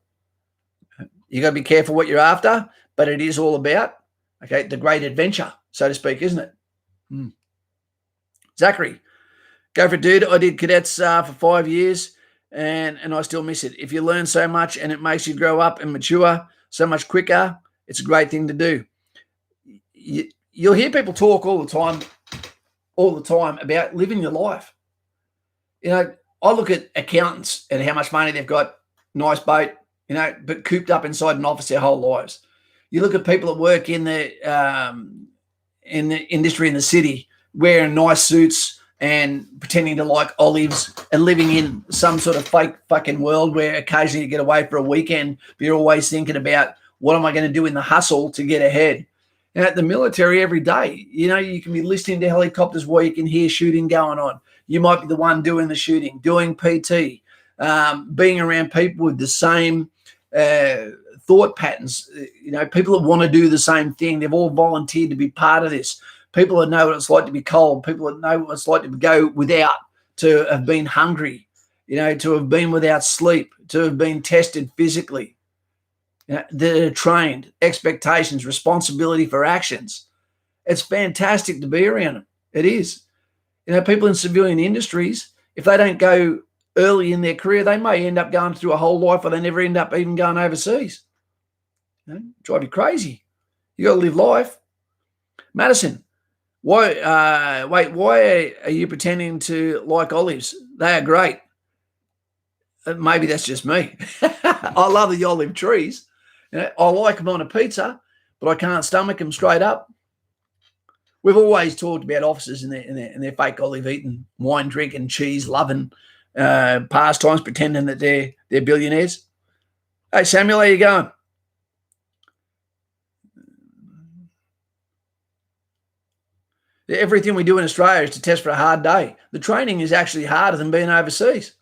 You got to be careful what you're after, but it is all about, the great adventure, so to speak, isn't it? Zachary, go for it, dude. I did cadets for 5 years, and I still miss it. If you learn so much and it makes you grow up and mature so much quicker, it's a great thing to do. You'll hear people talk all the time about living your life. I look at accountants and how much money they've got, nice boat, but cooped up inside an office their whole lives. You look at people that work in the industry in the city, wearing nice suits and pretending to like olives and living in some sort of fake fucking world where occasionally you get away for a weekend, but you're always thinking about what am I going to do in the hustle to get ahead. And at the military every day, you can be listening to helicopters where you can hear shooting going on. You might be the one doing the shooting, doing PT, being around people with the same thought patterns, people that want to do the same thing. They've all volunteered to be part of this. People that know what it's like to be cold, people that know what it's like to go without, to have been hungry, to have been without sleep, to have been tested physically. They're trained, expectations, responsibility for actions. It's fantastic to be around them. It is. People in civilian industries, if they don't go early in their career, they may end up going through a whole life or they never end up even going overseas. Drive you crazy. You got to live life. Madison, why are you pretending to like olives? They are great. Maybe that's just me. I love the olive trees. I like them on a pizza, but I can't stomach them straight up. We've always talked about officers and their fake olive eating, wine drinking, cheese loving pastimes, pretending that they're billionaires. Hey Samuel, how you going? Everything we do in Australia is to test for a hard day. The training is actually harder than being overseas.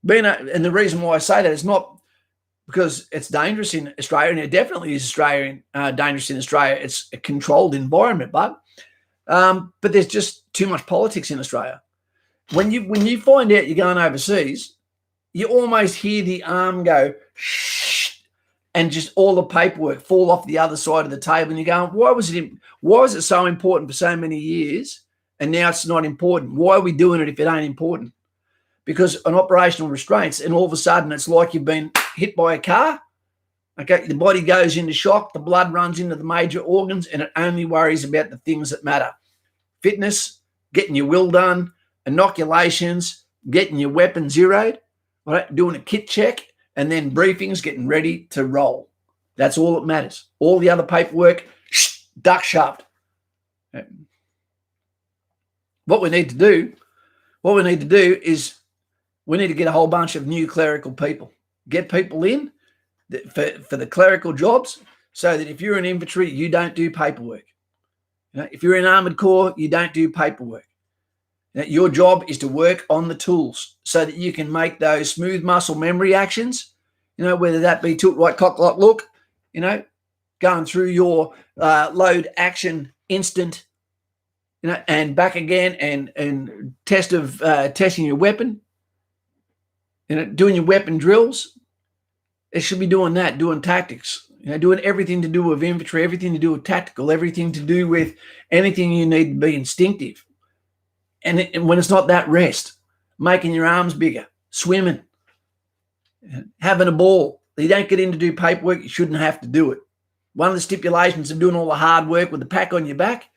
And the reason why I say that is not because it's dangerous in Australia, and it definitely is dangerous in Australia. It's a controlled environment, but there's just too much politics in Australia. When you find out you're going overseas, you almost hear the arm go shh, and just all the paperwork fall off the other side of the table, and you're going, why was it so important for so many years, and now it's not important? Why are we doing it if it ain't important? Because an operational restraints, and all of a sudden it's like you've been hit by a car. Okay, the body goes into shock, the blood runs into the major organs, and it only worries about the things that matter. Fitness, getting your will done, inoculations, getting your weapon zeroed, right? Doing a kit check, and then briefings, getting ready to roll. That's all that matters. All the other paperwork, duck shoved. What we need to do is we need to get a whole bunch of new clerical people. Get people in for the clerical jobs, so that if you're in infantry, you don't do paperwork. If you're in armoured corps, you don't do paperwork. Your job is to work on the tools so that you can make those smooth muscle memory actions, whether that be tilt right, cock, lock, look, going through your load action instant, and back again, and testing your weapon, doing your weapon drills. It should be doing that, doing tactics, doing everything to do with infantry, everything to do with tactical, everything to do with anything you need to be instinctive. And when it's not that, rest, making your arms bigger, swimming, having a ball. You don't get in to do paperwork, you shouldn't have to do it. One of the stipulations of doing all the hard work with the pack on your back,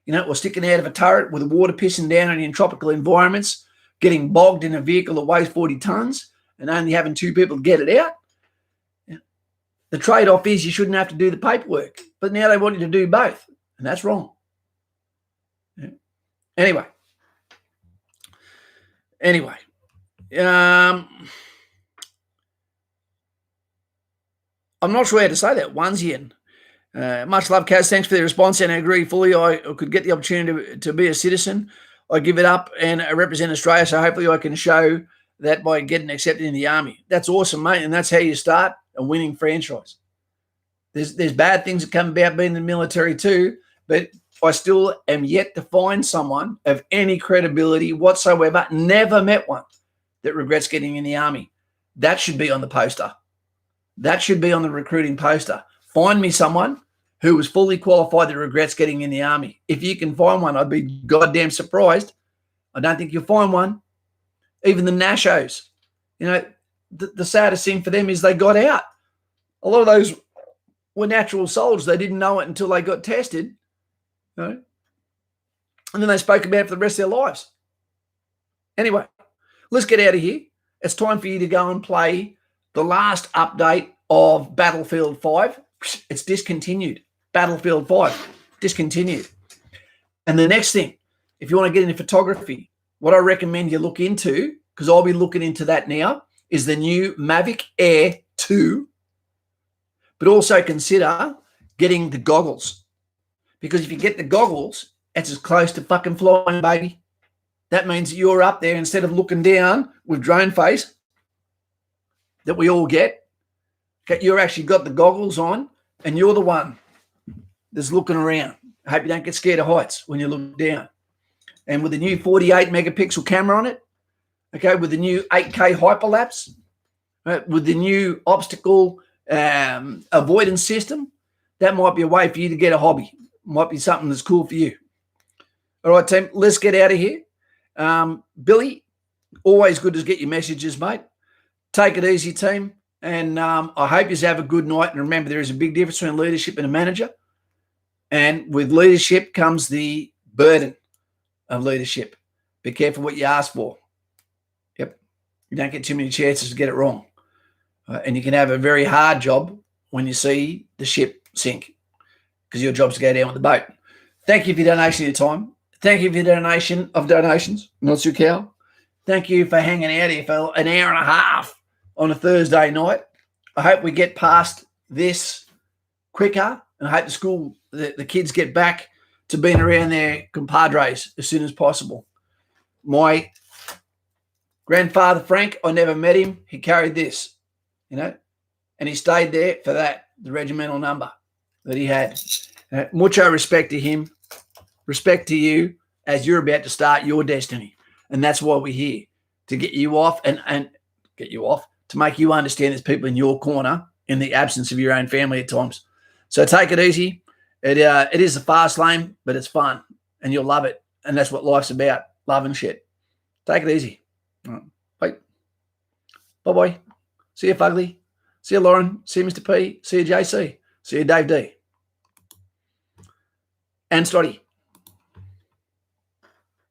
or sticking out of a turret with the water pissing down on you in tropical environments, getting bogged in a vehicle that weighs 40 tons and only having 2 people to get it out. The trade-off is you shouldn't have to do the paperwork, but now they want you to do both, and that's wrong. Anyway, I'm not sure how to say that. Onezian. Much love, Kaz. Thanks for the response, and I agree fully. I could get the opportunity to be a citizen. I give it up and represent Australia, so hopefully I can show that by getting accepted in the army. That's awesome, mate, and that's how you start a winning franchise. There's bad things that come about being in the military too, but I still am yet to find someone of any credibility whatsoever, never met one, that regrets getting in the army. That should be on the poster. That should be on the recruiting poster. Find me someone who was fully qualified that regrets getting in the army. If you can find one, I'd be goddamn surprised. I don't think you'll find one. Even the Nashos, the saddest thing for them is they got out. A lot of those were natural soldiers. They didn't know it until they got tested, and then they spoke about it for the rest of their lives. Anyway, let's get out of here. It's time for you to go and play the last update of Battlefield 5. It's discontinued. Battlefield 5, discontinued. And the next thing, if you want to get into photography, what I recommend you look into, because I'll be looking into that now, is the new Mavic Air 2. But also consider getting the goggles. Because if you get the goggles, it's as close to fucking flying, baby. That means that you're up there instead of looking down with drone face that we all get. Okay, you're actually got the goggles on and you're the one that's looking around. I hope you don't get scared of heights when you look down. And with the new 48 megapixel camera on it, okay, with the new 8K hyperlapse, right, with the new obstacle avoidance system, that might be a way for you to get a hobby. Might be something that's cool for you. All right, team, let's get out of here. Billy, always good to get your messages, mate. Take it easy, team. And I hope you have a good night. And remember, there is a big difference between leadership and a manager. And with leadership comes the burden of leadership. Be careful what you ask for. Yep. You don't get too many chances to get it wrong. And you can have a very hard job when you see the ship sink, because your job's to go down with the boat. Thank you for your donation of your time. Thank you for your donation of donations. Not your cow. Thank you for hanging out here for an hour and a half on a Thursday night. I hope we get past this quicker, and I hope the kids get back to being around their compadres as soon as possible. My grandfather, Frank, I never met him. He carried this, and he stayed there for that, the regimental number that he had. Mucho respect to him, respect to you as you're about to start your destiny. And that's why we're here, to get you off and get you off, to make you understand there's people in your corner in the absence of your own family at times. So take it easy. It is a fast lane, but it's fun and you'll love it. And that's what life's about, loving shit. Take it easy. Bye. Bye-bye. See you, Fugly. See you, Lauren. See you, Mr. P. See you, JC. See you, Dave D. And Stoddy.